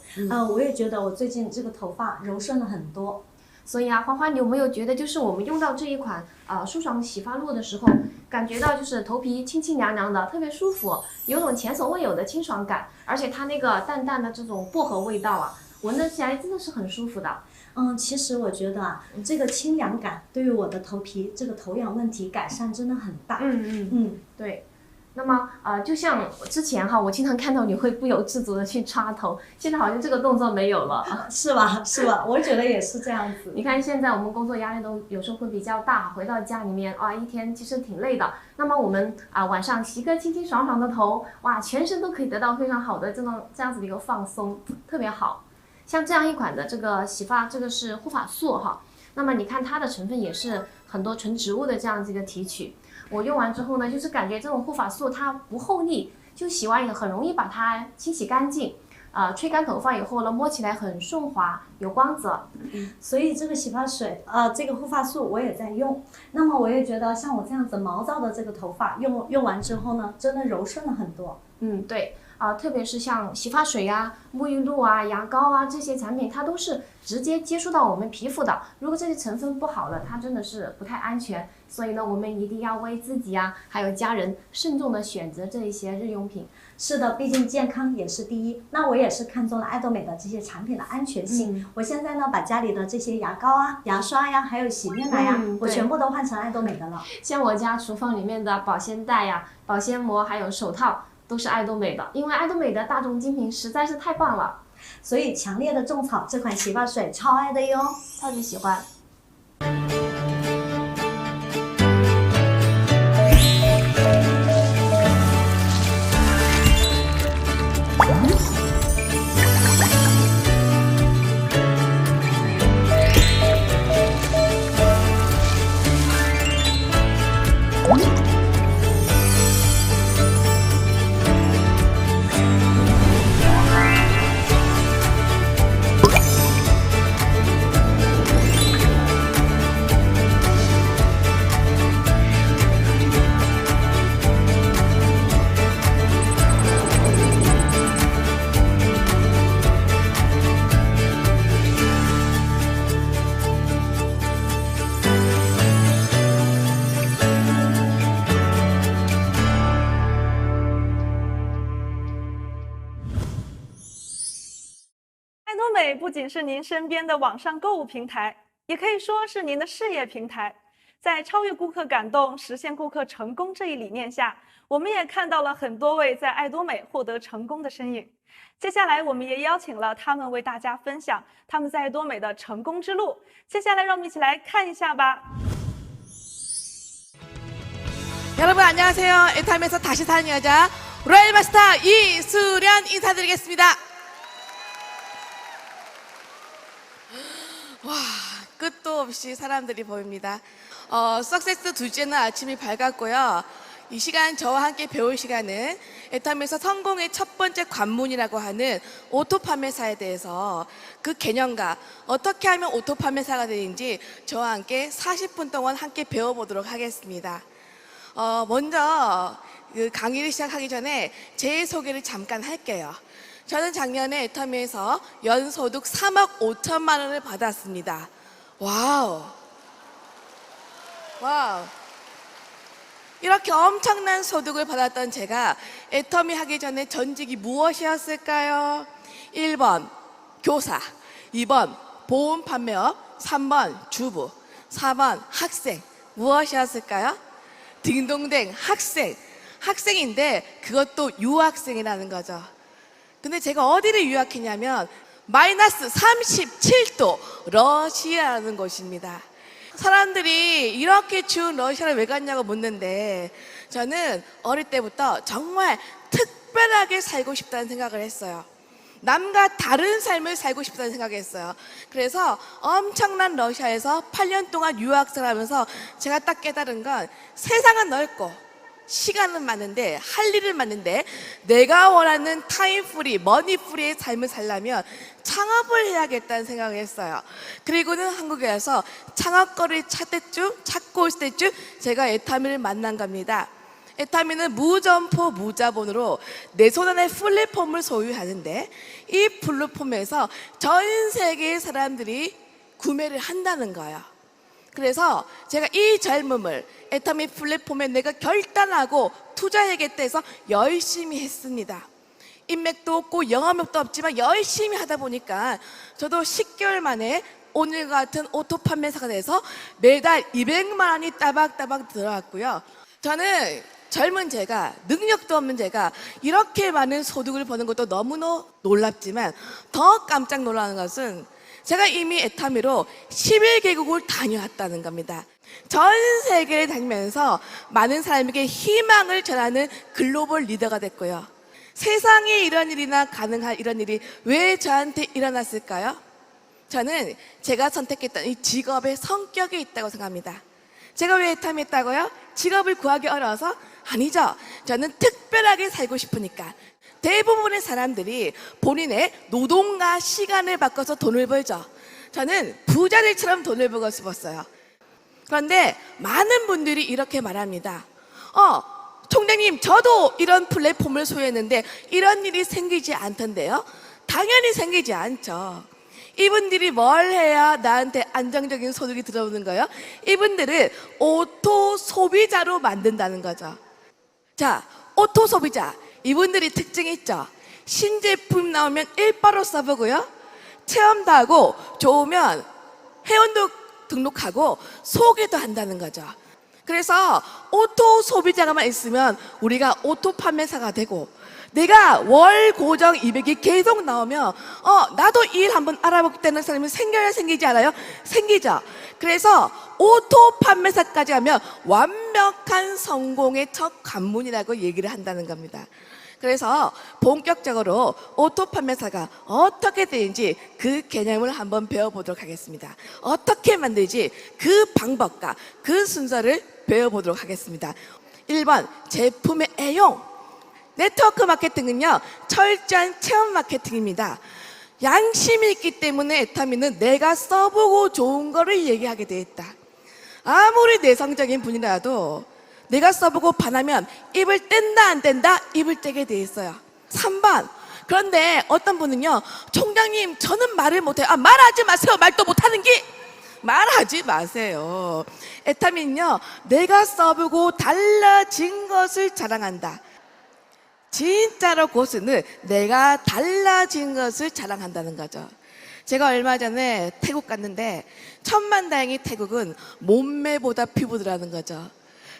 我也觉得我最近这个头发柔顺了很多。所以啊，花花，你有没有觉得，就是我们用到这一款舒爽洗发露的时候，感觉到就是头皮清清凉凉的，特别舒服，有种前所未有的清爽感，而且它那个淡淡的这种薄荷味道啊，闻得起来真的是很舒服的。其实我觉得啊，这个清凉感对于我的头皮这个头痒问题改善真的很大。对。那么就像之前哈，我经常看到你会不由自主的去擦头，现在好像这个动作没有了，是吧？是吧？我觉得也是这样子。你看现在我们工作压力都有时候会比较大，回到家里面一天其实挺累的。那么我们晚上洗个清清爽爽的头，哇，全身都可以得到非常好的这样子的一个放松，特别好。像这样一款的这个洗发，这个是护发素哈。那么你看它的成分也是很多纯植物的这样子一个提取。我用完之后呢，就是感觉这种护发素它不厚腻，就洗完也很容易把它清洗干净。吹干头发以后呢，摸起来很顺滑，有光泽。所以这个洗发水，这个护发素我也在用。那么我也觉得像我这样子毛躁的这个头发，用完之后呢，真的柔顺了很多。对。特别是像洗发水啊、沐浴露啊、牙膏啊这些产品，它都是直接接触到我们皮肤的。如果这些成分不好了，它真的是不太安全。所以呢，我们一定要为自己啊，还有家人慎重的选择这一些日用品。是的，毕竟健康也是第一。那我也是看中了爱多美的这些产品的安全性。我现在呢，把家里的这些牙膏啊、牙刷呀，还有洗面奶呀，我全部都换成爱多美的了。像我家厨房里面的保鲜袋呀、保鲜膜还有手套，都是爱多美的，因为爱多美的大众精品实在是太棒了，所以强烈的种草这款洗发水，超爱的哟，超级喜欢。仅是您身边的网上购物平台，也可以说是您的事业平台。在超越顾客感动、实现顾客成功这一理念下，我们也看到了很多位在爱多美获得成功的身影。接下来，我们也邀请了他们为大家分享他们在爱多美的成功之路。接下来，让我们一起来看一下吧。 여러분 안녕하세요. 애타임에서 다시 사는 여자 로얄 마스터 이수련 인사드리겠습니다. 와, 끝도 없이 사람들이 보입니다. 석세스 둘째는 아침이 밝았고요. 이 시간 저와 함께 배울 시간은 애타임에서 성공의 첫 번째 관문이라고 하는 오토 판매사에 대해서 그 개념과 어떻게 하면 오토 판매사가 되는지 저와 함께 40분 동안 함께 배워보도록 하겠습니다. 먼저 그 강의를 시작하기 전에 제 소개를 잠깐 할게요. 저는 작년에 애터미에서 연소득 3억 5천만 원을 받았습니다. 와우. 와우. 이렇게 엄청난 소득을 받았던 제가 애터미 하기 전에 전직이 무엇이었을까요? 1번 교사, 2번 보험 판매업, 3번 주부, 4번 학생. 무엇이었을까요? 딩동댕 학생. 학생인데 그것도 유학생이라는 거죠. 근데 제가 어디를 유학했냐면 마이너스 37도 러시아라는 곳입니다. 사람들이 이렇게 추운 러시아를 왜 갔냐고 묻는데 저는 어릴 때부터 정말 특별하게 살고 싶다는 생각을 했어요. 남과 다른 삶을 살고 싶다는 생각을 했어요. 그래서 엄청난 러시아에서 8년 동안 유학생을 하면서 제가 딱 깨달은 건 세상은 넓고 시간은 많은데 할 일은 많은데 내가 원하는 타임 프리, 머니 프리의 삶을 살려면 창업을 해야겠다는 생각을 했어요. 그리고는 한국에 와서 창업거리를 찾고 있을 때쯤 제가 애타미를 만난 겁니다. 애타미는 무점포 무자본으로 내 손 안에 플랫폼을 소유하는데 이 플랫폼에서 전 세계의 사람들이 구매를 한다는 거예요. 그래서 제가 이 젊음을 애타미 플랫폼에 내가 결단하고 투자해야겠다 해서 열심히 했습니다. 인맥도 없고 영업력도 없지만 열심히 하다 보니까 저도 10개월 만에 오늘 같은 오토 판매사가 돼서 매달 200만 원이 따박따박 들어왔고요. 저는 젊은 제가, 능력도 없는 제가 이렇게 많은 소득을 버는 것도 너무나 놀랍지만 더 깜짝 놀라는 것은 제가 이미 애타미로 11개국을 다녀왔다는 겁니다. 전 세계를 다니면서 많은 사람에게 희망을 전하는 글로벌 리더가 됐고요. 세상에 이런 일이나 가능한 이런 일이 왜 저한테 일어났을까요? 저는 제가 선택했던 이 직업의 성격에 있다고 생각합니다. 제가 왜 애타미에 있다고요? 직업을 구하기 어려워서? 아니죠. 저는 특별하게 살고 싶으니까. 대부분의 사람들이 본인의 노동과 시간을 바꿔서 돈을 벌죠. 저는 부자들처럼 돈을 벌고 싶었어요. 그런데 많은 분들이 이렇게 말합니다. 총장님, 저도 이런 플랫폼을 소유했는데 이런 일이 생기지 않던데요? 당연히 생기지 않죠. 이분들이 뭘 해야 나한테 안정적인 소득이 들어오는 거예요? 이분들을 오토 소비자로 만든다는 거죠. 자, 오토 소비자. 이분들이 특징이 있죠. 신제품 나오면 일바로 써보고요. 체험도 하고 좋으면 회원도 등록하고 소개도 한다는 거죠. 그래서 오토 소비자가만 있으면 우리가 오토 판매사가 되고 내가 월 고정 200이 계속 나오면 나도 일 한번 알아보겠다는 사람이 생겨야 생기지 않아요? 생기죠. 그래서 오토 판매사까지 하면 완벽한 성공의 첫 관문이라고 얘기를 한다는 겁니다. 그래서 본격적으로 오토 판매사가 어떻게 되는지 그 개념을 한번 배워보도록 하겠습니다. 어떻게 만들지 그 방법과 그 순서를 배워보도록 하겠습니다. 1번 제품의 애용. 네트워크 마케팅은요 철저한 체험 마케팅입니다. 양심이 있기 때문에 애타미는 내가 써보고 좋은 거를 얘기하게 돼 있다. 아무리 내성적인 분이라도 내가 써보고 반하면 입을 뗀다 안 뗀다 입을 떼게 돼 있어요. 3번 그런데 어떤 분은요 총장님 저는 말을 못해요. 말하지 마세요. 말도 못하는 게 말하지 마세요. 애타미는요 내가 써보고 달라진 것을 자랑한다. 진짜로 고수는 내가 달라진 것을 자랑한다는 거죠. 제가 얼마 전에 태국 갔는데 천만다행히 태국은 몸매보다 피부더라는 거죠.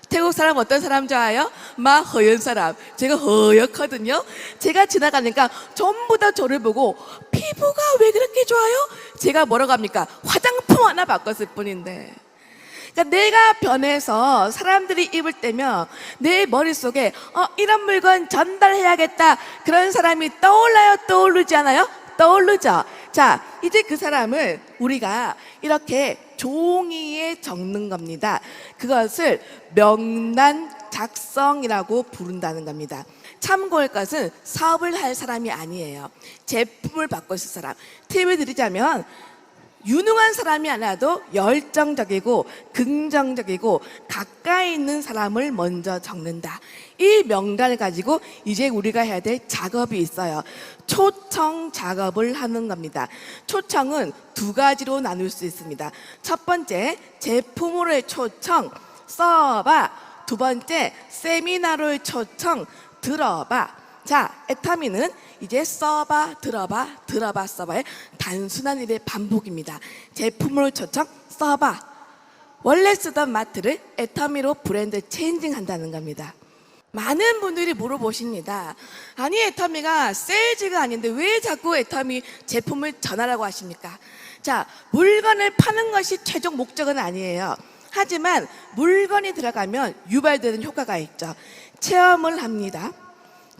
태국 사람 어떤 사람 좋아해요? 막 허연 사람. 제가 허옇거든요. 제가 지나가니까 전부 다 저를 보고 피부가 왜 그렇게 좋아요? 제가 뭐라고 합니까? 화장품 하나 바꿨을 뿐인데. 그러니까 내가 변해서 사람들이 입을 때면 내 머릿속에 이런 물건 전달해야겠다. 그런 사람이 떠올라요? 떠오르지 않아요? 떠오르죠. 자, 이제 그 사람을 우리가 이렇게 종이에 적는 겁니다. 그것을 명단 작성이라고 부른다는 겁니다. 참고할 것은 사업을 할 사람이 아니에요. 제품을 바꿔 쓸 사람. 팁을 드리자면 유능한 사람이 아니라도 열정적이고 긍정적이고 가까이 있는 사람을 먼저 적는다. 이 명단을 가지고 이제 우리가 해야 될 작업이 있어요. 초청 작업을 하는 겁니다. 초청은 두 가지로 나눌 수 있습니다. 첫 번째, 제품으로의 초청, 써봐. 두 번째, 세미나로의 초청, 들어봐. 자, 애터미는 이제 써봐, 들어봐, 써봐의 단순한 일의 반복입니다. 제품으로 초청, 써봐. 원래 쓰던 마트를 애터미로 브랜드 체인징 한다는 겁니다. 많은 분들이 물어보십니다. 아니, 애터미가 세일즈가 아닌데 왜 자꾸 애터미 제품을 전하라고 하십니까? 자, 물건을 파는 것이 최종 목적은 아니에요. 하지만 물건이 들어가면 유발되는 효과가 있죠. 체험을 합니다.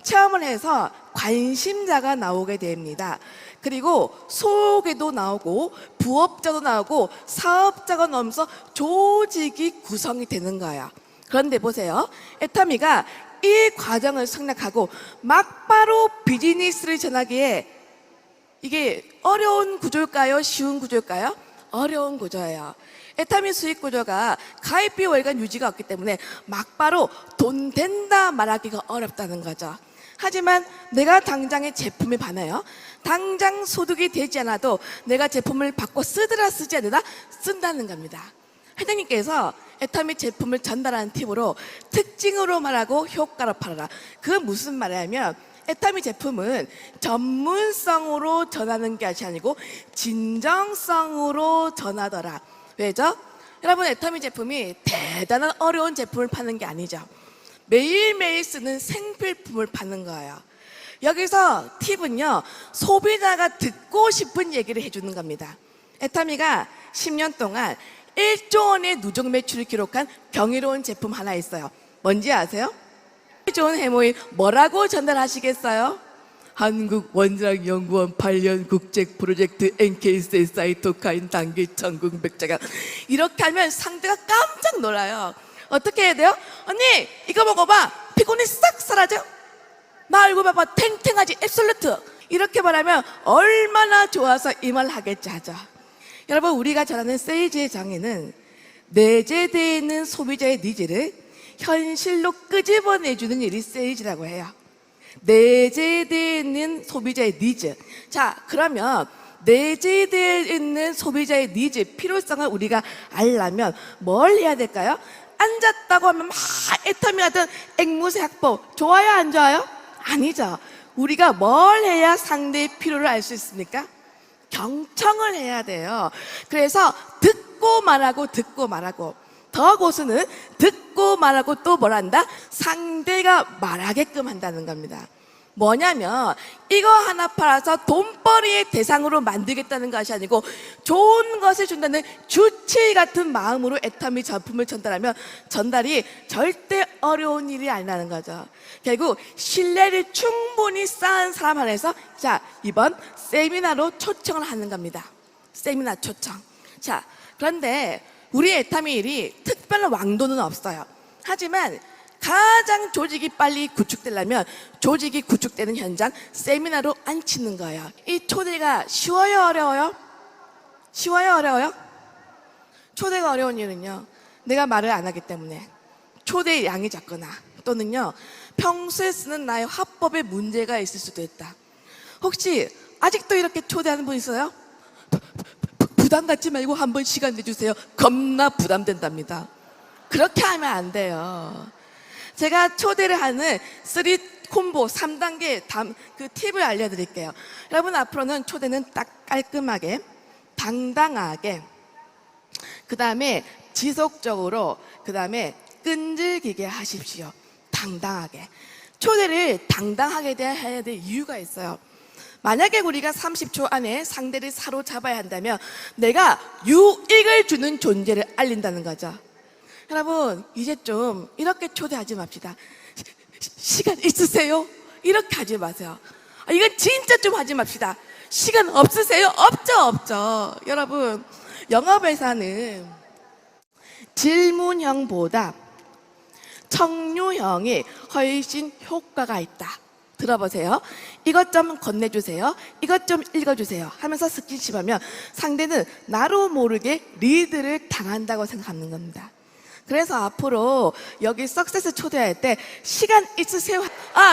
체험을 해서 관심자가 나오게 됩니다. 그리고 소개도 나오고 부업자도 나오고 사업자가 나오면서 조직이 구성이 되는 거예요. 그런데 보세요. 애터미가 이 과정을 생략하고 막바로 비즈니스를 전하기에 이게 어려운 구조일까요? 쉬운 구조일까요? 어려운 구조예요. 애터미 수익 구조가 가입비 월간 유지가 없기 때문에 막바로 돈 된다 말하기가 어렵다는 거죠. 하지만 내가 당장의 제품에 반해요. 당장 소득이 되지 않아도 내가 제품을 바꿔 쓰더라 쓰지 않으라 쓴다는 겁니다. 회장님께서 애터미 제품을 전달하는 팁으로 특징으로 말하고 효과로 팔아라. 그건 무슨 말이냐면 애터미 제품은 전문성으로 전하는 것이 아니고 진정성으로 전하더라. 왜죠? 여러분, 애터미 제품이 대단한 어려운 제품을 파는 게 아니죠. 매일매일 쓰는 생필품을 파는 거예요. 여기서 팁은요, 소비자가 듣고 싶은 얘기를 해주는 겁니다. 애터미가 10년 동안 1조 원의 누적 매출을 기록한 경이로운 제품 하나 있어요. 뭔지 아세요? 좋은 해모임 뭐라고 전달하시겠어요? 한국원자력연구원 8년 국제 프로젝트 NK스의 사이토카인 단기 전국 백자가. 이렇게 하면 상대가 깜짝 놀라요. 어떻게 해야 돼요? 언니, 이거 먹어봐. 피곤이 싹 사라져. 나 얼굴 봐봐. 탱탱하지. 앱솔루트. 이렇게 말하면 얼마나 좋아서 이 말 하겠지 하죠. 여러분, 우리가 전하는 세일즈의 정의는 내재되어 있는 소비자의 니즈를 현실로 끄집어내주는 일이 세일즈라고 해요. 내재되어 있는 소비자의 니즈. 자, 그러면 내재되어 있는 소비자의 니즈, 필요성을 우리가 알려면 뭘 해야 될까요? 앉았다고 하면 막 애터미 하던 앵무새 학법 좋아요, 안 좋아요? 아니죠. 우리가 뭘 해야 상대의 필요를 알 수 있습니까? 경청을 해야 돼요. 그래서 듣고 말하고 더 고수는 듣고 말하고 또 뭘 한다? 상대가 말하게끔 한다는 겁니다. 뭐냐면 이거 하나 팔아서 돈벌이의 대상으로 만들겠다는 것이 아니고 좋은 것을 준다는 주치 같은 마음으로 애터미 제품을 전달하면 전달이 절대 어려운 일이 아니라는 거죠. 결국 신뢰를 충분히 쌓은 사람 안에서 자, 이번 세미나로 초청을 하는 겁니다. 세미나 초청. 자, 그런데 우리 애터미 일이 특별한 왕도는 없어요. 하지만 가장 조직이 빨리 구축되려면 조직이 구축되는 현장 세미나로 앉히는 거예요. 이 초대가 쉬워요, 어려워요? 쉬워요, 어려워요? 초대가 어려운 이유는요, 내가 말을 안 하기 때문에 초대의 양이 작거나 또는요 평소에 쓰는 나의 화법에 문제가 있을 수도 있다. 혹시 아직도 이렇게 초대하는 분 있어요? 부담 갖지 말고 한번 시간 내주세요. 겁나 부담된답니다. 그렇게 하면 안 돼요. 제가 초대를 하는 콤보 3단계 그 팁을 알려드릴게요. 여러분 앞으로는 초대는 딱 깔끔하게, 당당하게, 그 다음에 지속적으로, 그 다음에 끈질기게 하십시오. 당당하게. 초대를 당당하게 해야 될 이유가 있어요. 만약에 우리가 30초 안에 상대를 사로잡아야 한다면 내가 유익을 주는 존재를 알린다는 거죠. 여러분 이제 좀 이렇게 초대하지 맙시다. 시간 있으세요? 이렇게 하지 마세요. 이건 진짜 좀 하지 맙시다. 시간 없으세요? 없죠. 여러분 영업에서는 질문형보다 청류형이 훨씬 효과가 있다. 들어보세요. 이것 좀 건네주세요. 이것 좀 읽어주세요 하면서 스킨십하면 상대는 나로 모르게 리드를 당한다고 생각하는 겁니다. 그래서 앞으로 여기 석세스 초대할 때 시간 있으세요?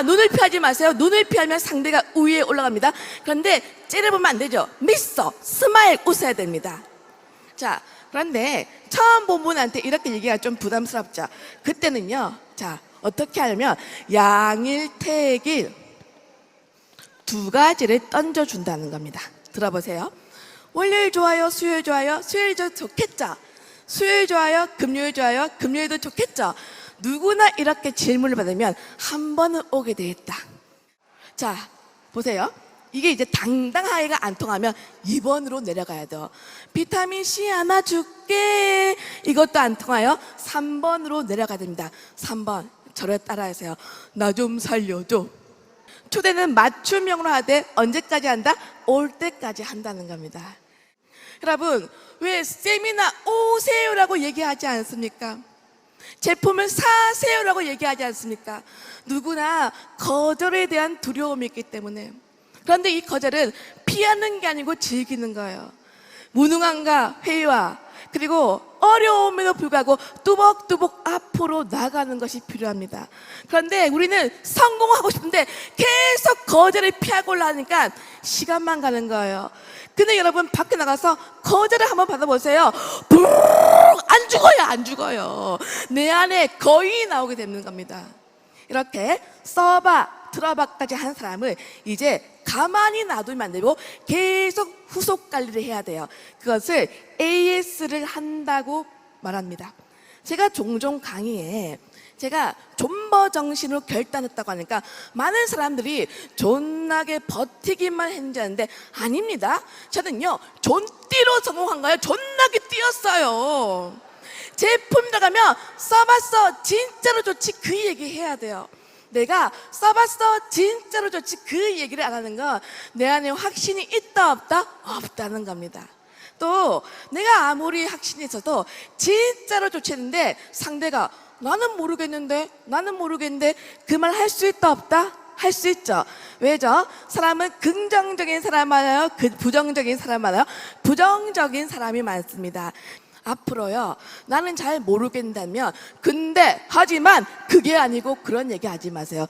눈을 피하지 마세요. 눈을 피하면 상대가 우위에 올라갑니다. 그런데 째려보면 안 되죠. 미소, 스마일, 웃어야 됩니다. 자, 그런데 처음 본 분한테 이렇게 얘기가 좀 부담스럽죠. 그때는요, 자, 어떻게 하냐면 양일택일 두 가지를 던져준다는 겁니다. 들어보세요. 월요일 좋아요, 수요일 좋아요, 수요일도 좋겠죠. 수요일 좋아요, 금요일 좋아요, 금요일도 좋겠죠. 누구나 이렇게 질문을 받으면 한 번은 오게 돼 있다. 자, 보세요. 이게 이제 당당하게가 안 통하면 2번으로 내려가야 돼요. 비타민C 하나 줄게. 이것도 안 통하여 3번으로 내려가야 됩니다. 3번 저를 따라하세요. 나 좀 살려줘. 초대는 맞춤형으로 하되 언제까지 한다? 올 때까지 한다는 겁니다. 여러분 왜 세미나 오세요라고 얘기하지 않습니까? 제품을 사세요라고 얘기하지 않습니까? 누구나 거절에 대한 두려움이 있기 때문에. 그런데 이 거절은 피하는 게 아니고 즐기는 거예요. 무능함과 회의와 그리고 어려움에도 불구하고 뚜벅뚜벅 앞으로 나가는 것이 필요합니다. 그런데 우리는 성공하고 싶은데 계속 거절을 피하고 올라가니까 시간만 가는 거예요. 근데 여러분 밖에 나가서 거절을 한번 받아보세요. 안 죽어요. 내 안에 거인이 나오게 되는 겁니다. 이렇게 써봐 들어봐까지 한 사람을 이제 가만히 놔두면 안 되고 계속 후속 관리를 해야 돼요. 그것을 AS를 한다고 말합니다. 제가 종종 강의에 제가 존버 정신으로 결단했다고 하니까 많은 사람들이 존나게 버티기만 했는지 아는데 아닙니다. 저는요 존띠로 성공한 거예요. 존나게 뛰었어요. 제품 들어가면 써봤어 진짜로 좋지 그 얘기 해야 돼요. 내가 써봤어 진짜로 좋지 그 얘기를 안 하는 건 내 안에 확신이 있다 없다? 없다는 겁니다. 또 내가 아무리 확신이 있어도 진짜로 좋지 했는데 상대가 나는 모르겠는데 그 말 할 수 있다 없다? 할 수 있죠. 왜죠? 사람은 긍정적인 사람 많아요? 부정적인 사람 많아요? 부정적인 사람이 많습니다. 앞으로요 나는 잘 모르겠다면 근데 하지만 그게 아니고 그런 얘기 하지 마세요.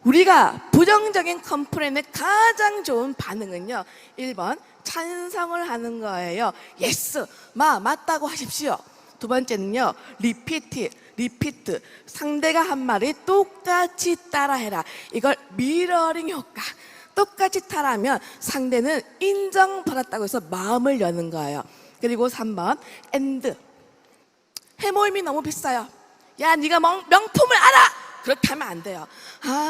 우리가 부정적인 컴플레인의 가장 좋은 반응은요 1번 찬성을 하는 거예요. 예스 맞다고 하십시오. 두 번째는요 리피트 상대가 한 말이 똑같이 따라해라. 이걸 미러링 효과. 똑같이 따라하면 상대는 인정받았다고 해서 마음을 여는 거예요. 그리고 3번 엔드. 해모임이 너무 비싸요. 야 네가 명품을 알아. 그렇게 하면 안 돼요.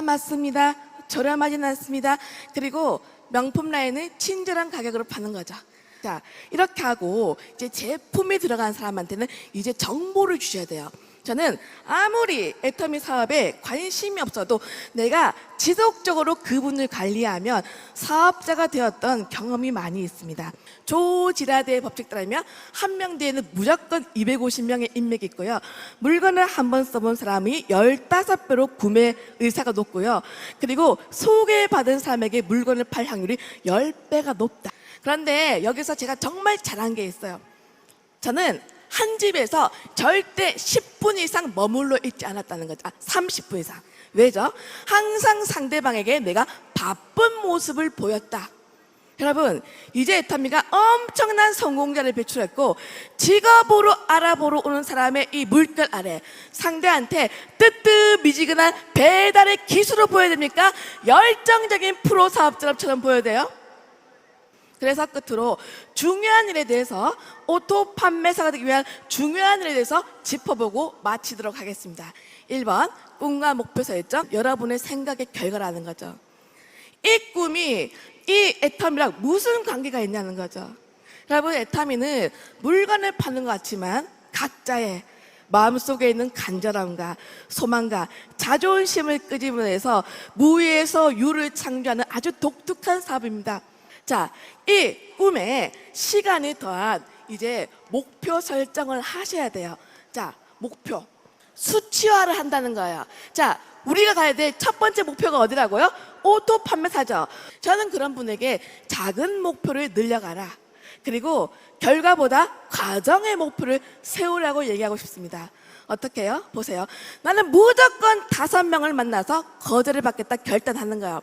맞습니다. 저렴하진 않습니다. 그리고 명품 라인은 친절한 가격으로 파는 거죠. 자 이렇게 하고 이제 제품이 들어간 사람한테는 이제 정보를 주셔야 돼요. 저는 아무리 애터미 사업에 관심이 없어도 내가 지속적으로 그분을 관리하면 사업자가 되었던 경험이 많이 있습니다. 조지라드의 법칙 따르면 한 명 뒤에는 무조건 250명의 인맥이 있고요. 물건을 한 번 써본 사람이 15배로 구매 의사가 높고요. 그리고 소개받은 사람에게 물건을 팔 확률이 10배가 높다. 그런데 여기서 제가 정말 잘한 게 있어요. 저는 한 집에서 절대 10분 이상 머물러 있지 않았다는 거죠. 30분 이상. 왜죠? 항상 상대방에게 내가 바쁜 모습을 보였다. 여러분, 이제 애터미가 엄청난 성공자를 배출했고 직업으로 알아보러 오는 사람의 이 물결 아래 상대한테 뜨뜻미지근한 배달의 기술을 보여야 됩니까? 열정적인 프로 사업자처럼 보여야 돼요. 그래서 끝으로 중요한 일에 대해서 오토 판매사가 되기 위한 중요한 일에 대해서 짚어보고 마치도록 하겠습니다. 1번, 꿈과 목표 설정, 여러분의 생각의 결과라는 거죠. 이 꿈이 이 애터미랑 무슨 관계가 있냐는 거죠. 여러분, 애터미는 물건을 파는 것 같지만 각자의 마음속에 있는 간절함과 소망과 자존심을 끄집어내서 무에서 유를 창조하는 아주 독특한 사업입니다. 자, 이 꿈에 시간이 더한 이제 목표 설정을 하셔야 돼요. 자, 목표. 수치화를 한다는 거예요. 자, 우리가 가야 될 첫 번째 목표가 어디라고요? 오토 판매사죠. 저는 그런 분에게 작은 목표를 늘려가라. 그리고 결과보다 과정의 목표를 세우라고 얘기하고 싶습니다. 어떻게 해요? 보세요. 나는 무조건 5명을 만나서 거절을 받겠다 결단하는 거예요.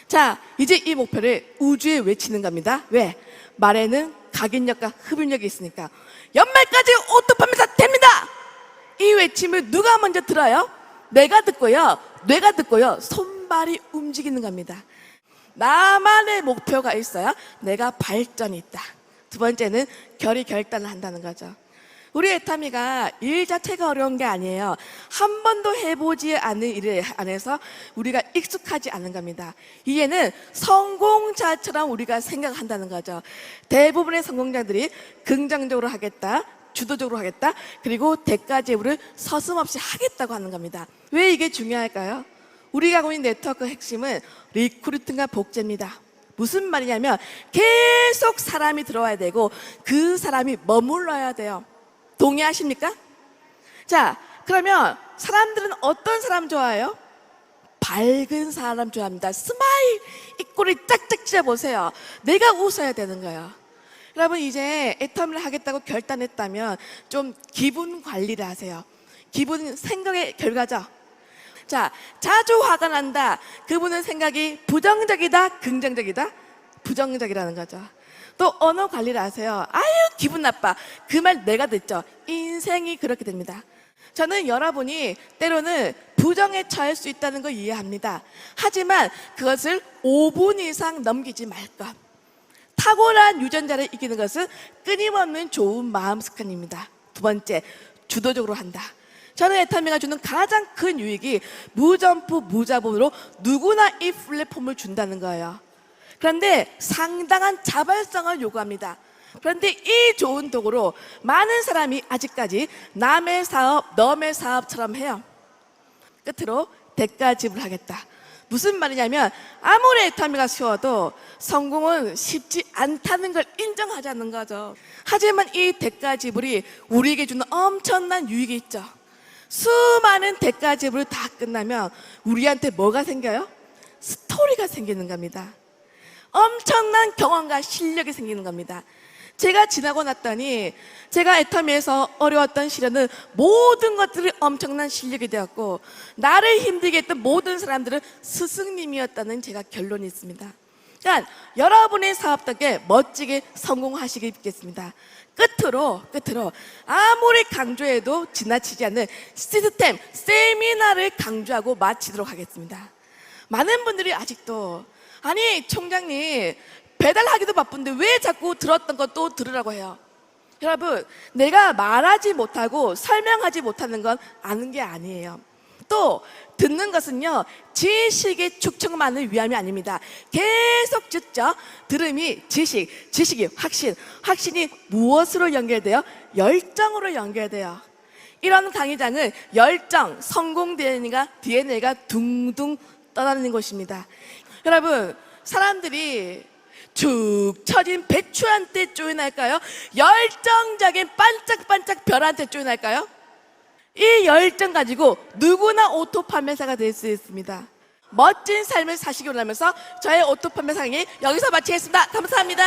자, 이제 이 목표를 우주에 외치는 겁니다. 왜? 말에는 각인력과 흡입력이 있으니까. 연말까지 오토 판매사 됩니다! 이 외침을 누가 먼저 들어요? 내가 듣고요, 뇌가 듣고요, 손발이 움직이는 겁니다. 나만의 목표가 있어야 내가 발전이 있다. 두 번째는 결단을 한다는 거죠. 우리 애터미가 일 자체가 어려운 게 아니에요. 한 번도 해보지 않은 일에 안에서 우리가 익숙하지 않은 겁니다. 이해는 성공자처럼 우리가 생각한다는 거죠. 대부분의 성공자들이 긍정적으로 하겠다, 주도적으로 하겠다, 그리고 대가 지불을 서슴없이 하겠다고 하는 겁니다. 왜 이게 중요할까요? 우리가 하고 있는 네트워크 핵심은 리크루팅과 복제입니다. 무슨 말이냐면 계속 사람이 들어와야 되고 그 사람이 머물러야 돼요. 동의하십니까? 자, 그러면 사람들은 어떤 사람 좋아해요? 밝은 사람 좋아합니다. 스마일, 입꼬리 짝짝 찢어보세요. 내가 웃어야 되는 거예요. 여러분, 이제 애터미를 하겠다고 결단했다면 좀 기분 관리를 하세요. 기분은 생각의 결과죠. 자, 자주 화가 난다. 그분은 생각이 부정적이다, 긍정적이다? 부정적이라는 거죠. 또 언어 관리를 하세요. 아유, 기분 나빠. 그 말 내가 듣죠. 인생이 그렇게 됩니다. 저는 여러분이 때로는 부정에 처할 수 있다는 걸 이해합니다. 하지만 그것을 5분 이상 넘기지 말 것. 탁월한 유전자를 이기는 것은 끊임없는 좋은 마음 습관입니다. 두 번째, 주도적으로 한다. 저는 애터미가 주는 가장 큰 유익이 무점프, 무자본으로 누구나 이 플랫폼을 준다는 거예요. 그런데 상당한 자발성을 요구합니다. 그런데 이 좋은 도구로 많은 사람이 아직까지 남의 사업, 너의 사업처럼 해요. 끝으로 대가 지불하겠다. 무슨 말이냐면 아무리 애터미가 쉬워도 성공은 쉽지 않다는 걸 인정하자는 거죠. 하지만 이 대가 지불이 우리에게 주는 엄청난 유익이 있죠. 수많은 대가 지불이 다 끝나면 우리한테 뭐가 생겨요? 스토리가 생기는 겁니다. 엄청난 경험과 실력이 생기는 겁니다. 제가 지나고 났더니 제가 애터미에서 어려웠던 시련은 모든 것들이 엄청난 실력이 되었고 나를 힘들게 했던 모든 사람들은 스승님이었다는 제가 결론이 있습니다. 그러니까 여러분의 사업 덕에 멋지게 성공하시길 빌겠습니다. 끝으로 아무리 강조해도 지나치지 않는 시스템, 세미나를 강조하고 마치도록 하겠습니다. 많은 분들이 아직도 아니 총장님 배달하기도 바쁜데 왜 자꾸 들었던 것도 들으라고 해요. 여러분, 내가 말하지 못하고 설명하지 못하는 건 아는 게 아니에요. 또 듣는 것은요 지식의 축적만을 위함이 아닙니다. 계속 듣죠. 들음이 지식이 확신, 확신이 무엇으로 연결돼요? 열정으로 연결돼요. 이런 강의장은 열정, 성공 DNA가 둥둥 떠다니는 곳입니다. 여러분, 사람들이 축 처진 배추한테 쪼인할까요? 열정적인 반짝반짝 별한테 쪼인할까요? 이 열정 가지고 누구나 오토 판매사가 될 수 있습니다. 멋진 삶을 사시기 원하면서 저의 오토 판매 강의 여기서 마치겠습니다. 감사합니다.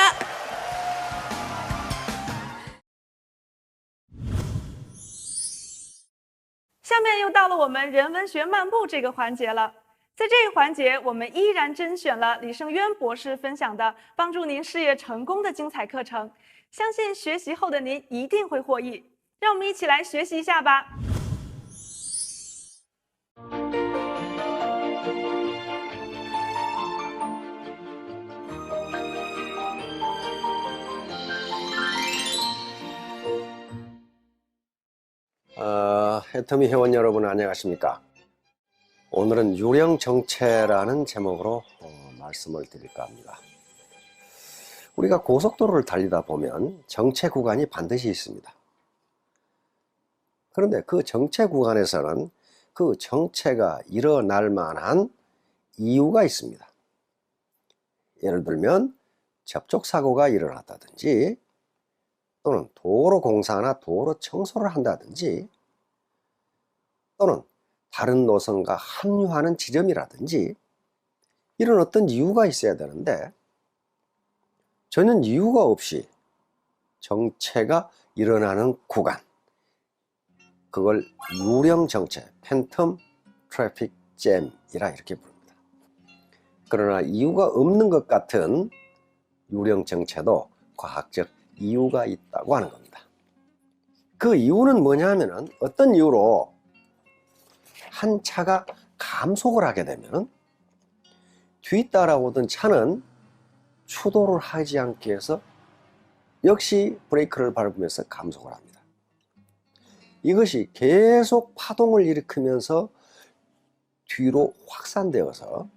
下面又到了我们人文学漫步这个环节了。在这一环节，我们依然甄选了李胜渊博士分享的帮助您事业成功的精彩课程，相信学习后的您一定会获益。让我们一起来学习一下吧。애터미 회원 여러분 안녕하십니까? 오늘은 유령 정체라는 제목으로 말씀을 드릴까 합니다. 우리가 고속도로를 달리다 보면 정체 구간이 반드시 있습니다. 그런데 그 정체 구간에서는 그 정체가 일어날 만한 이유가 있습니다. 예를 들면 접촉사고가 일어났다든지 또는 도로 공사나 도로 청소를 한다든지 또는 다른 노선과 합류하는 지점이라든지 이런 어떤 이유가 있어야 되는데 전혀 이유가 없이 정체가 일어나는 구간, 그걸 유령 정체, 팬텀 트래픽 잼이라 이렇게 부릅니다. 그러나 이유가 없는 것 같은 유령 정체도 과학적 이유가 있다고 하는 겁니다. 그 이유는 뭐냐 하면은 어떤 이유로 한 차가 감속을 하게 되면 뒤따라오던 차는 추돌을 하지 않기 위해서 역시 브레이크를 밟으면서 감속을 합니다. 이것이 계속 파동을 일으키면서 뒤로 확산되어서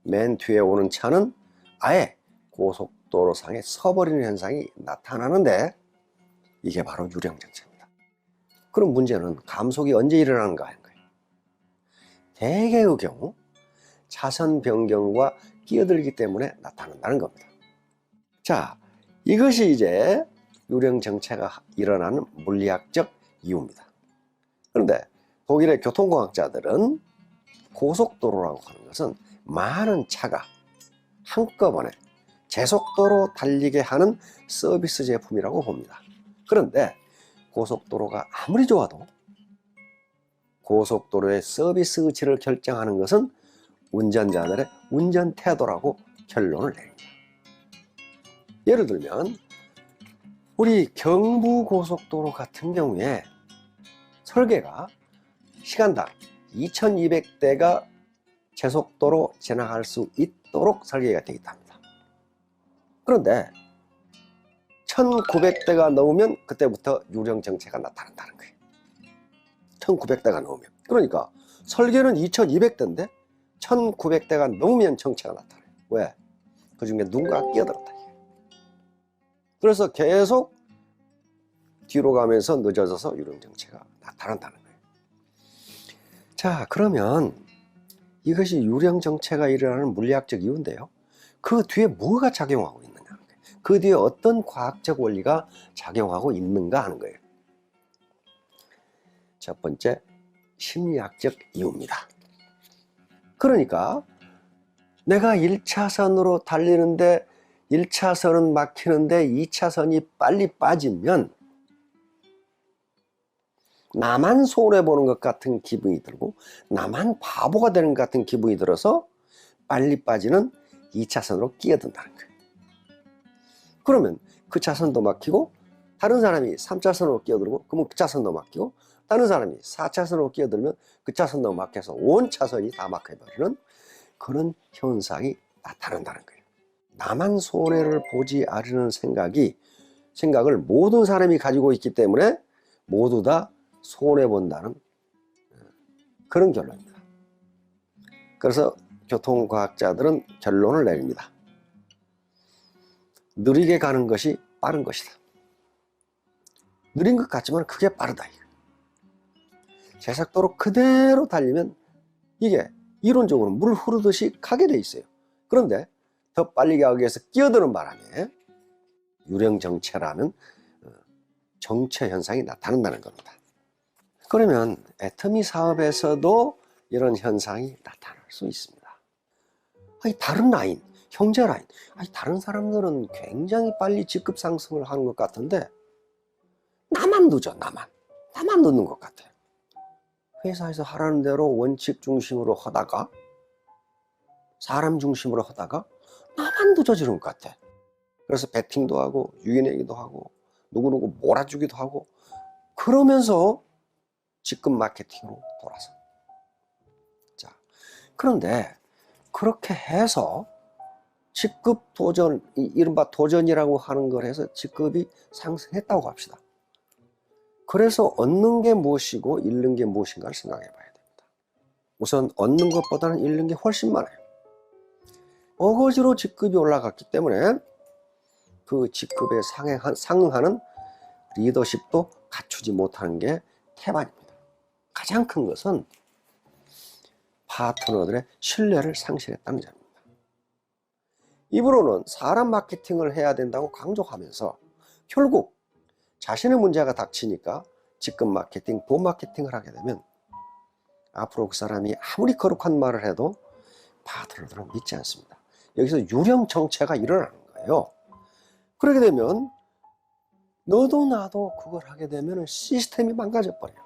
맨 뒤에 오는 차는 아예 고속도로상에 서버리는 현상이 나타나는데 이게 바로 유령정체입니다. 그럼 문제는 감속이 언제 일어나는가 하는 거예요. 대개의 경우 차선 변경과 끼어들기 때문에 나타난다는 겁니다. 자, 이것이 이제 유령정체가 일어나는 물리학적 이유입니다. 그런데 독일의 교통공학자들은 고속도로라고 하는 것은 많은 차가 한꺼번에 제속도로 달리게 하는 서비스 제품이라고 봅니다. 그런데 고속도로가 아무리 좋아도 고속도로의 서비스 의지를 결정하는 것은 운전자들의 운전 태도라고 결론을 내립니다. 예를 들면 우리 경부고속도로 같은 경우에 설계가 시간당 2200대가 제속도로 지나갈 수 있도록 설계가 되어 있답니다. 그런데 1900대가 넘으면 그때부터 유령정체가 나타난다는 거예요. 1900대가 넘으면. 그러니까 설계는 2200대인데 1900대가 넘으면 정체가 나타나요. 왜? 그 중에 누군가 끼어들었다. 그래서 계속 뒤로 가면서 늦어져서 유령정체가 나타난다는 거예요. 자, 그러면 이것이 유령정체가 일어나는 물리학적 이유인데요. 그 뒤에 뭐가 작용하고 있느냐 하는 거예요. 그 뒤에 어떤 과학적 원리가 작용하고 있는가 하는 거예요. 첫 번째, 심리학적 이유입니다. 그러니까 내가 1차선으로 달리는데 1차선은 막히는데 2차선이 빨리 빠지면 나만 손해보는 것 같은 기분이 들고 나만 바보가 되는 것 같은 기분이 들어서 빨리 빠지는 2차선으로 끼어든다는 거예요. 그러면 그 차선도 막히고 다른 사람이 3차선으로 끼어들고 그러면 그 차선도 막히고 다른 사람이 4차선으로 끼어들면 그 차선도 막혀서 온 차선이 다 막혀버리는 그런 현상이 나타난다는 거예요. 나만 손해를 보지 않으려는 생각을 모든 사람이 가지고 있기 때문에 모두 다 손해본다는 그런 결론입니다. 그래서 교통과학자들은 결론을 내립니다. 느리게 가는 것이 빠른 것이다. 느린 것 같지만 그게 빠르다. 제속도로 그대로 달리면 이게 이론적으로 물 흐르듯이 가게 돼 있어요. 그런데 더 빨리 가기 위해서 끼어드는 바람에 유령정체라는 정체 현상이 나타난다는 겁니다. 그러면 애터미 사업에서도 이런 현상이 나타날 수 있습니다. 아니, 다른 라인, 형제 라인, 아니, 다른 사람들은 굉장히 빨리 직급 상승을 하는 것 같은데 나만 늦어, 나만 늦는 것 같아요. 회사에서 하라는 대로 원칙 중심으로 하다가 사람 중심으로 하다가 나만 늦어지는 것 같아. 그래서 베팅도 하고 유인하기도 하고 누구누구 몰아주기도 하고 그러면서 직급 마케팅으로 돌아서. 자, 그런데 그렇게 해서 직급 도전, 이른바 도전이라고 하는 걸 해서 직급이 상승했다고 합시다. 그래서 얻는 게 무엇이고 잃는 게 무엇인가를 생각해 봐야 됩니다. 우선 얻는 것보다는 잃는 게 훨씬 많아요. 어거지로 직급이 올라갔기 때문에 그 직급에 상응하는 리더십도 갖추지 못하는 게 태반입니다. 가장 큰 것은 파트너들의 신뢰를 상실했다는 점입니다. 입으로는 사람 마케팅을 해야 된다고 강조하면서 결국 자신의 문제가 닥치니까 직급 마케팅, 돈 마케팅을 하게 되면 앞으로 그 사람이 아무리 거룩한 말을 해도 파트너들은 믿지 않습니다. 여기서 유령 정체가 일어나는 거예요. 그렇게 되면 너도 나도 그걸 하게 되면 시스템이 망가져 버려요.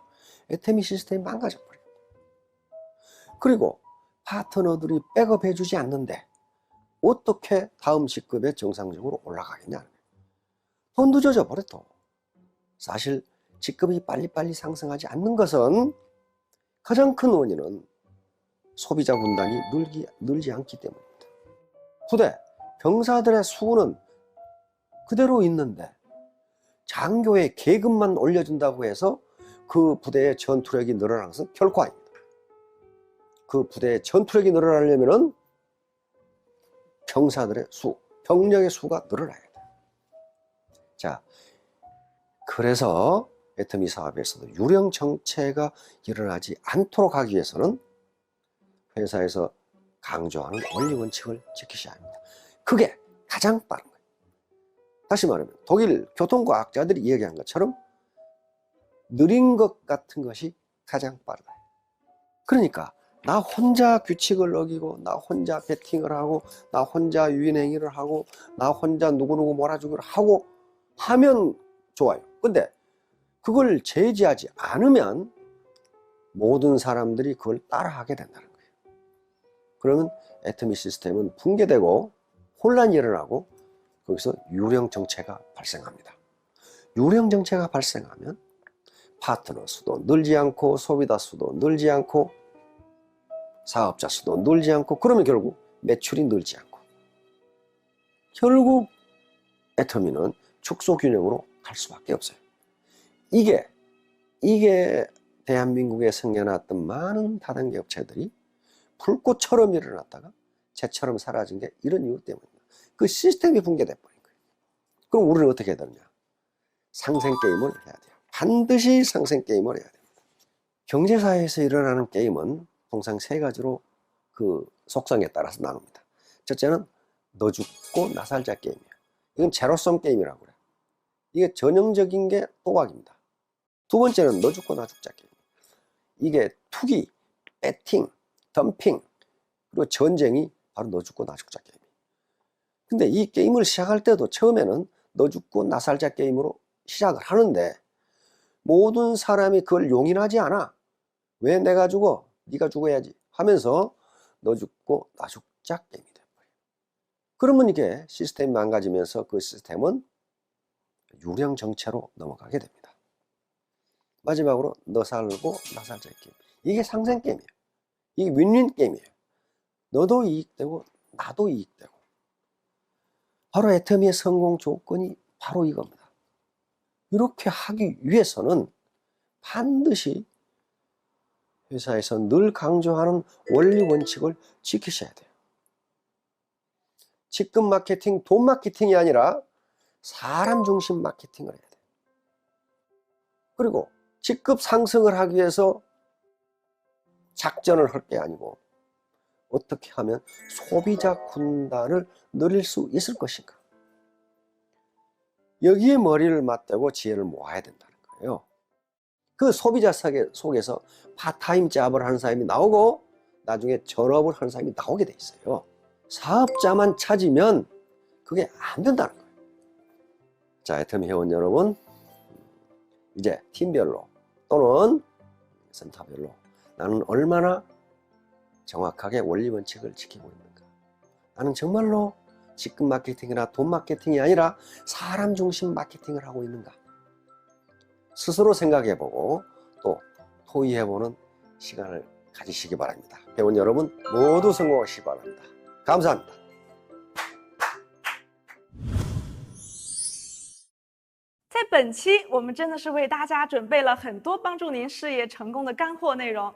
애터미 시스템이 망가져 버려요. 그리고 파트너들이 백업 해주지 않는데 어떻게 다음 직급에 정상적으로 올라가겠냐는 거예요. 더 늦어져 버려도. 사실 직급이 빨리빨리 상승하지 않는 것은 가장 큰 원인은 소비자 군단이 늘지 않기 때문입니다. 부대, 병사들의 수는 그대로 있는데 장교의 계급만 올려준다고 해서 그 부대의 전투력이 늘어나는 것은 결코 아닙니다. 그 부대의 전투력이 늘어나려면 병사들의 수, 병력의 수가 늘어나야 돼요. 자, 그래서 애터미 사업에서도 유령 정체가 일어나지 않도록 하기 위해서는 회사에서 강조하는 원리 원칙을 지키셔야 합니다. 그게 가장 빠른 거예요. 다시 말하면 독일 교통과학자들이 이야기한 것처럼 느린 것 같은 것이 가장 빠르다. 그러니까 나 혼자 규칙을 어기고 나 혼자 베팅을 하고 나 혼자 유인행위를 하고 나 혼자 누구누구 몰아주기를 하고 하면 좋아요. 근데 그걸 제지하지 않으면 모든 사람들이 그걸 따라하게 된다는 거예요. 그러면 애터미 시스템은 붕괴되고 혼란이 일어나고 거기서 유령 정체가 발생합니다. 유령 정체가 발생하면 파트너 수도 늘지 않고 소비자 수도 늘지 않고 사업자 수도 늘지 않고 그러면 결국 매출이 늘지 않고 결국 애터미는 축소 균형으로 갈 수밖에 없어요. 이게 대한민국에 생겨났던 많은 다단계 업체들이 불꽃처럼 일어났다가 재처럼 사라진 게 이런 이유 때문입니다. 그 시스템이 붕괴돼 버린 거예요. 그럼 우리는 어떻게 해야 되느냐? 상생 게임을 해야 돼요. 반드시 상생 게임을 해야 됩니다. 경제사회에서 일어나는 게임은 통상 세 가지로 그 속성에 따라서 나눕니다. 첫째는 너 죽고 나 살자 게임이에요. 이건 제로섬 게임이라고 그래요. 이게 전형적인 게 또각입니다. 두 번째는 너 죽고 나 죽자 게임. 이게 투기, 배팅, 덤핑, 그리고 전쟁이 바로 너 죽고 나 죽자 게임. 근데 이 게임을 시작할 때도 처음에는 너 죽고 나 살자 게임으로 시작을 하는데 모든 사람이 그걸 용인하지 않아. 왜 내가 죽어? 네가 죽어야지 하면서 너 죽고 나 죽자 게임이 돼버려요. 그러면 이게 시스템이 망가지면서 그 시스템은 유령 정체로 넘어가게 됩니다. 마지막으로 너 살고 나 살자 게임. 이게 상생 게임이에요. 이게 윈윈 게임이에요. 너도 이익되고 나도 이익되고. 바로 애터미의 성공 조건이 바로 이겁니다. 이렇게 하기 위해서는 반드시 회사에서 늘 강조하는 원리 원칙을 지키셔야 돼요. 직급 마케팅, 돈 마케팅이 아니라 사람 중심 마케팅을 해야 돼요. 그리고 직급 상승을 하기 위해서 작전을 할 게 아니고 어떻게 하면 소비자 군단을 늘릴 수 있을 것인가. 여기에 머리를 맞대고 지혜를 모아야 된다는 거예요. 그 소비자 속에서 파타임 잡을 하는 사람이 나오고 나중에 전업을 하는 사람이 나오게 돼 있어요. 사업자만 찾으면 그게 안 된다는 거예요. 자, 애터미 회원 여러분, 이제 팀별로 또는 센터별로 나는 얼마나 정확하게 원리 원칙을 지키고 있는가. 나는 정말로 직급 마케팅이나 돈 마케팅이 아니라 사람 중심 마케팅을 하고 있는가? 스스로 생각해보고 또 토의해보는 시간을 가지시기 바랍니다. 배운 여러분 모두 성공하시기 바랍니다. 감사합니다.在本期，我们真的是为大家准备了很多帮助您事业成功的干货内容。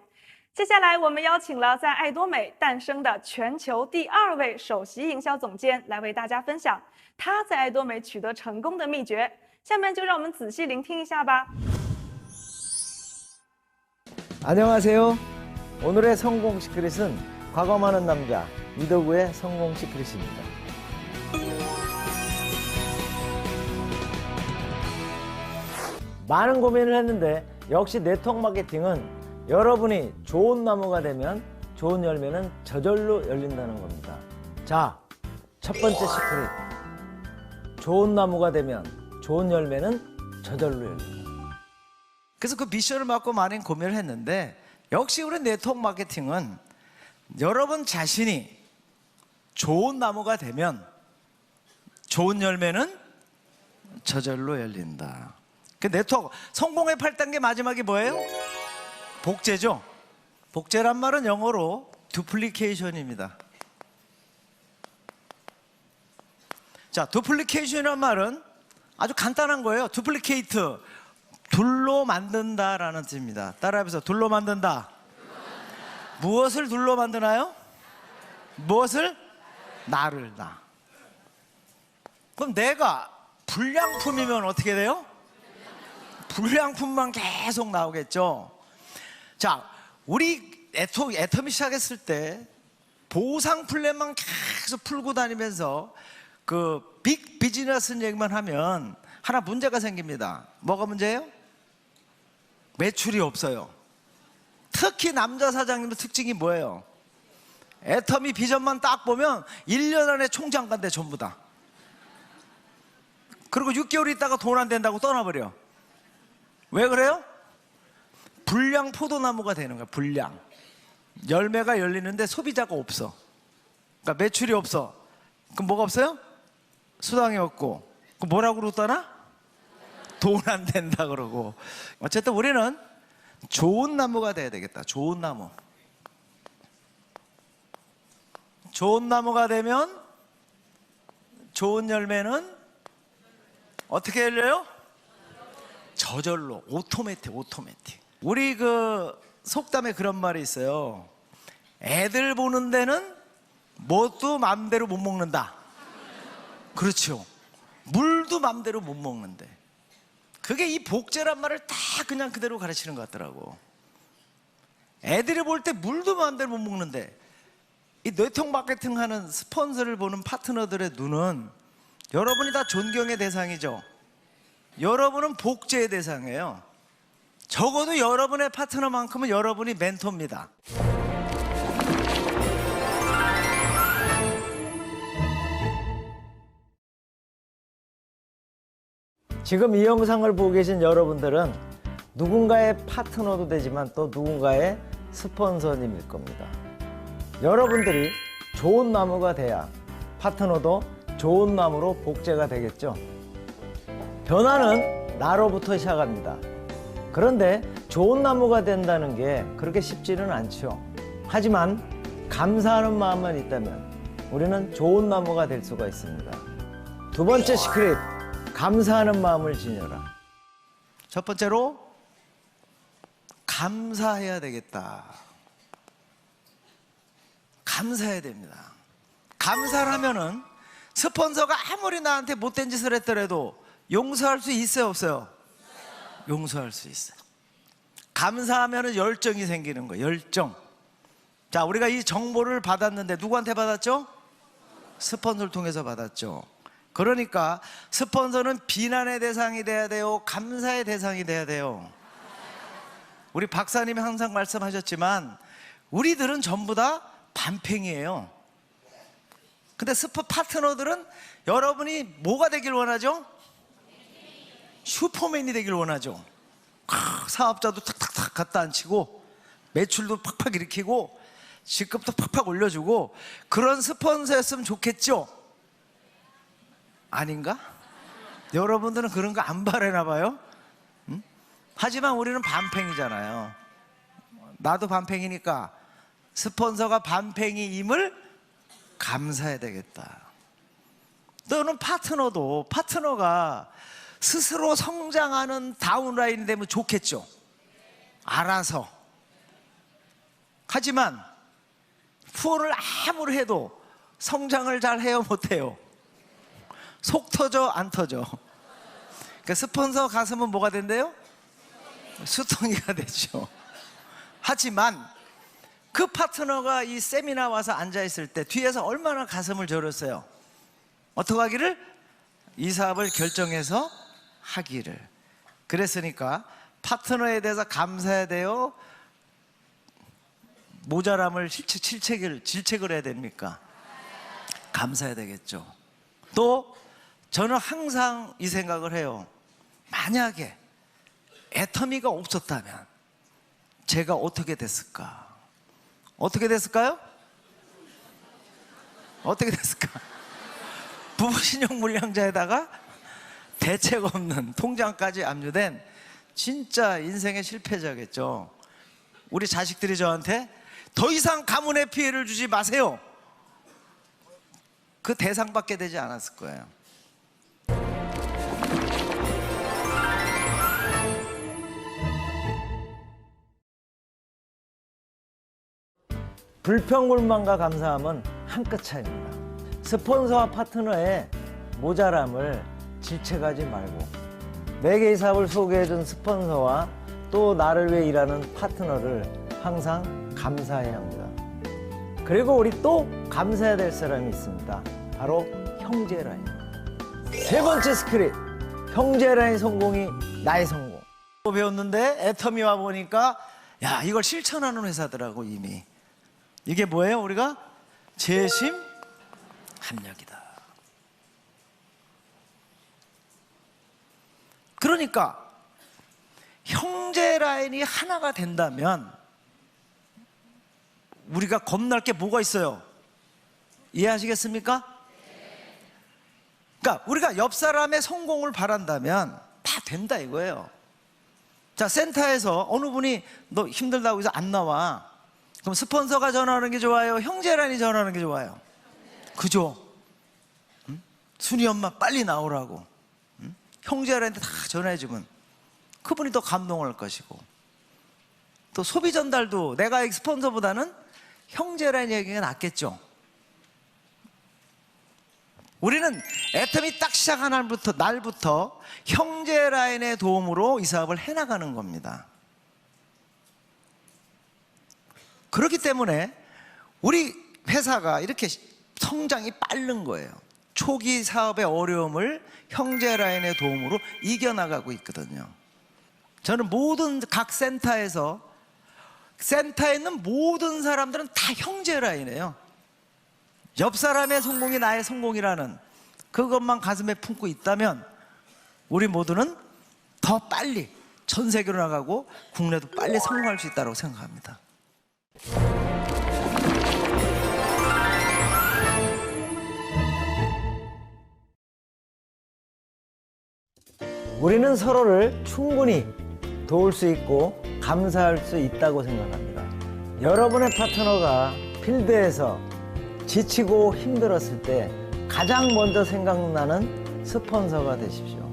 接下来，我们邀请了在爱多美诞生的全球第2位首席营销总监来为大家分享他在爱多美取得成功的秘诀。下面就让我们仔细聆听一下吧。 안녕하세요. 오늘의 성공 시크릿은 과거 많은 남자 이덕우의 성공 시크릿입니다. 많은 고민을 했는데 역시 네트워크 마케팅은 여러분이 좋은 나무가 되면 좋은 열매는 저절로 열린다는 겁니다. 자, 첫 번째 시크릿. 좋은 나무가 되면 좋은 열매는 저절로 열린다. 그래서 그 미션을 맡고 많은 고민을 했는데 역시 우리 네트워크 마케팅은 여러분 자신이 좋은 나무가 되면 좋은 열매는 저절로 열린다. 그 네트워크 성공의 8단계 마지막이 뭐예요? 복제죠. 복제란 말은 영어로 duplication입니다. 자, duplication이란 말은 아주 간단한 거예요. duplicate, 둘로 만든다라는 뜻입니다. 따라해보세요. 둘로 만든다. 무엇을 둘로 만드나요? 무엇을? 나를, 나. 그럼 내가 불량품이면 어떻게 돼요? 불량품만 계속 나오겠죠. 자, 우리 애텀이 시작했을 때 보상 플랜만 계속 풀고 다니면서 그 빅 비즈니스 얘기만 하면 하나 문제가 생깁니다. 뭐가 문제예요? 매출이 없어요. 특히 남자 사장님의 특징이 뭐예요? 애터미 비전만 딱 보면 1년 안에 총장 간대 전부 다. 그리고 6개월 있다가 돈 안 된다고 떠나버려. 왜 그래요? 불량 포도나무가 되는 거야. 불량. 열매가 열리는데 소비자가 없어. 그러니까 매출이 없어. 그럼 뭐가 없어요? 수당이 없고. 그럼 뭐라고 그러더나? 돈 안 된다 그러고. 어쨌든 우리는 좋은 나무가 돼야 되겠다. 좋은 나무. 좋은 나무가 되면 좋은 열매는 어떻게 열려요? 저절로. 오토매틱. 우리 그 속담에 그런 말이 있어요. 애들 보는 데는 뭣도 맘대로 못 먹는다. 그렇죠. 물도 맘대로 못 먹는데. 그게 이 복제란 말을 다 그냥 그대로 가르치는 것 같더라고. 애들이 볼 때 물도 맘대로 못 먹는데 이 네트워크 마케팅 하는 스폰서를 보는 파트너들의 눈은 여러분이 다 존경의 대상이죠. 여러분은 복제의 대상이에요. 적어도 여러분의 파트너만큼은 여러분이 멘토입니다. 지금 이 영상을 보고 계신 여러분들은 누군가의 파트너도 되지만 또 누군가의 스폰서님일 겁니다. 여러분들이 좋은 나무가 돼야 파트너도 좋은 나무로 복제가 되겠죠. 변화는 나로부터 시작합니다. 그런데 좋은 나무가 된다는 게 그렇게 쉽지는 않죠. 하지만 감사하는 마음만 있다면 우리는 좋은 나무가 될 수가 있습니다. 두 번째 시크릿, 감사하는 마음을 지녀라. 첫 번째로 감사해야 되겠다. 감사해야 됩니다. 감사를 하면은 스폰서가 아무리 나한테 못된 짓을 했더라도 용서할 수 있어요, 없어요? 용서할 수 있어요. 감사하면은 열정이 생기는 거예요. 열정. 자, 우리가 이 정보를 받았는데 누구한테 받았죠? 스폰서를 통해서 받았죠. 그러니까 스폰서는 비난의 대상이 돼야 돼요? 감사의 대상이 돼야 돼요? 우리 박사님이 항상 말씀하셨지만 우리들은 전부 다 반팽이에요. 근데 파트너들은 여러분이 뭐가 되길 원하죠? 슈퍼맨이 되길 원하죠. 사업자도 탁탁탁 갖다 앉히고 매출도 팍팍 일으키고 G급도 팍팍 올려주고 그런 스폰서였으면 좋겠죠? 아닌가? 여러분들은 그런 거 안 바라나 봐요? 응? 하지만 우리는 반팽이잖아요. 나도 반팽이니까 스폰서가 반팽이임을 감사해야 되겠다. 또는 파트너가 스스로 성장하는 다운라인이 되면 좋겠죠. 알아서. 하지만 후원을 아무리 해도 성장을 잘 해요, 못해요? 속 터져, 안 터져? 그러니까 스폰서 가슴은 뭐가 된대요? 수통이가 되죠. 하지만 그 파트너가 이 세미나 와서 앉아있을 때 뒤에서 얼마나 가슴을 졸였어요. 어떻게 하기를? 이 사업을 결정해서 하기를. 그랬으니까 파트너에 대해서 감사해야 돼요? 모자람을 질책을 해야 됩니까? 감사해야 되겠죠. 또 저는 항상 이 생각을 해요. 만약에 애터미가 없었다면 제가 어떻게 됐을까? 어떻게 됐을까요? 어떻게 됐을까? 부부신용 물량자에다가 대책 없는 통장까지 압류된 진짜 인생의 실패자겠죠. 우리 자식들이 저한테 더 이상 가문의 피해를 주지 마세요. 그 대상밖에 되지 않았을 거예요. 불평불만과 감사함은 한 끗 차이입니다. 스폰서와 파트너의 모자람을 질책하지 말고 내 개의 사업을 소개해준 스폰서와 또 나를 위해 일하는 파트너를 항상 감사해야 합니다. 그리고 우리 또 감사해야 될 사람이 있습니다. 바로 형제라인. 세 번째 스크립, 형제라인 성공이 나의 성공. 배웠는데 애터미 와 보니까 야, 이걸 실천하는 회사더라고. 이미 이게 뭐예요? 우리가 재심 합력이다. 그러니까 형제 라인이 하나가 된다면 우리가 겁날 게 뭐가 있어요? 이해하시겠습니까? 그러니까 우리가 옆 사람의 성공을 바란다면 다 된다 이거예요. 자, 센터에서 어느 분이 너 힘들다고 해서 안 나와. 그럼 스폰서가 전화하는 게 좋아요? 형제 라인이 전화하는 게 좋아요? 그죠? 응? 순이 엄마 빨리 나오라고. 응? 형제 라인한테 다 전화해주면 그분이 더 감동할 것이고, 또 소비 전달도 내가 스폰서보다는 형제 라인 얘기가 낫겠죠. 우리는 애터미 딱 시작한 날부터 형제 라인의 도움으로 이 사업을 해나가는 겁니다. 그렇기 때문에 우리 회사가 이렇게 성장이 빠른 거예요. 초기 사업의 어려움을 형제 라인의 도움으로 이겨나가고 있거든요. 저는 모든 각 센터에 있는 모든 사람들은 다 형제 라인이에요. 옆 사람의 성공이 나의 성공이라는 그것만 가슴에 품고 있다면 우리 모두는 더 빨리 전 세계로 나가고 국내도 빨리 성공할 수 있다고 생각합니다. 우리는 서로를 충분히 도울 수 있고 감사할 수 있다고 생각합니다. 여러분의 파트너가 필드에서 지치고 힘들었을 때 가장 먼저 생각나는 스폰서가 되십시오.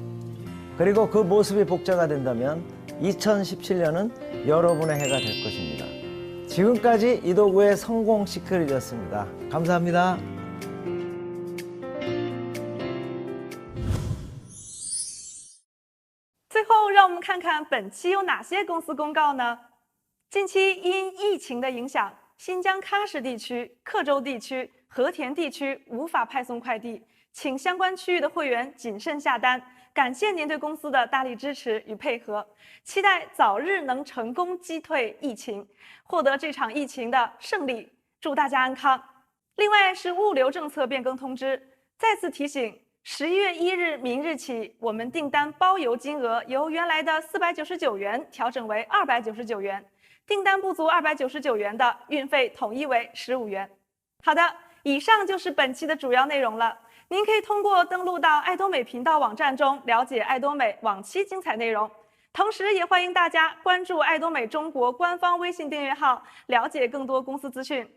그리고 그 모습이 복제가 된다면 2017년은 여러분의 해가 될 것입니다. 지금까지 이도구의 성공 시크릿이었습니다. 감사합니다. 最后，让我们看看本期有哪些公司公告呢？近期因疫情的影响，新疆喀什地区、克州地区、和田地区无法派送快递，请相关区域的会员谨慎下单。感谢您对公司的大力支持与配合，期待早日能成功击退疫情，获得这场疫情的胜利。祝大家安康。另外是物流政策变更通知，再次提醒11月1日明日起，我们订单包邮金额由原来的499元调整为299元，订单不足299元的运费统一为15元。好的，以上就是本期的主要内容了。您可以通过登录到爱多美频道网站中了解爱多美往期精彩内容，同时也欢迎大家关注爱多美中国官方微信订阅号，了解更多公司资讯。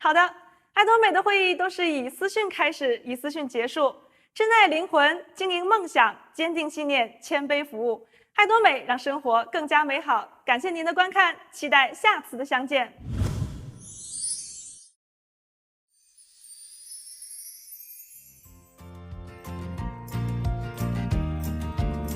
好的，爱多美的会议都是以私讯开始，以私讯结束。珍爱灵魂，经营梦想，坚定信念，谦卑服务。爱多美让生活更加美好。感谢您的观看，期待下次的相见。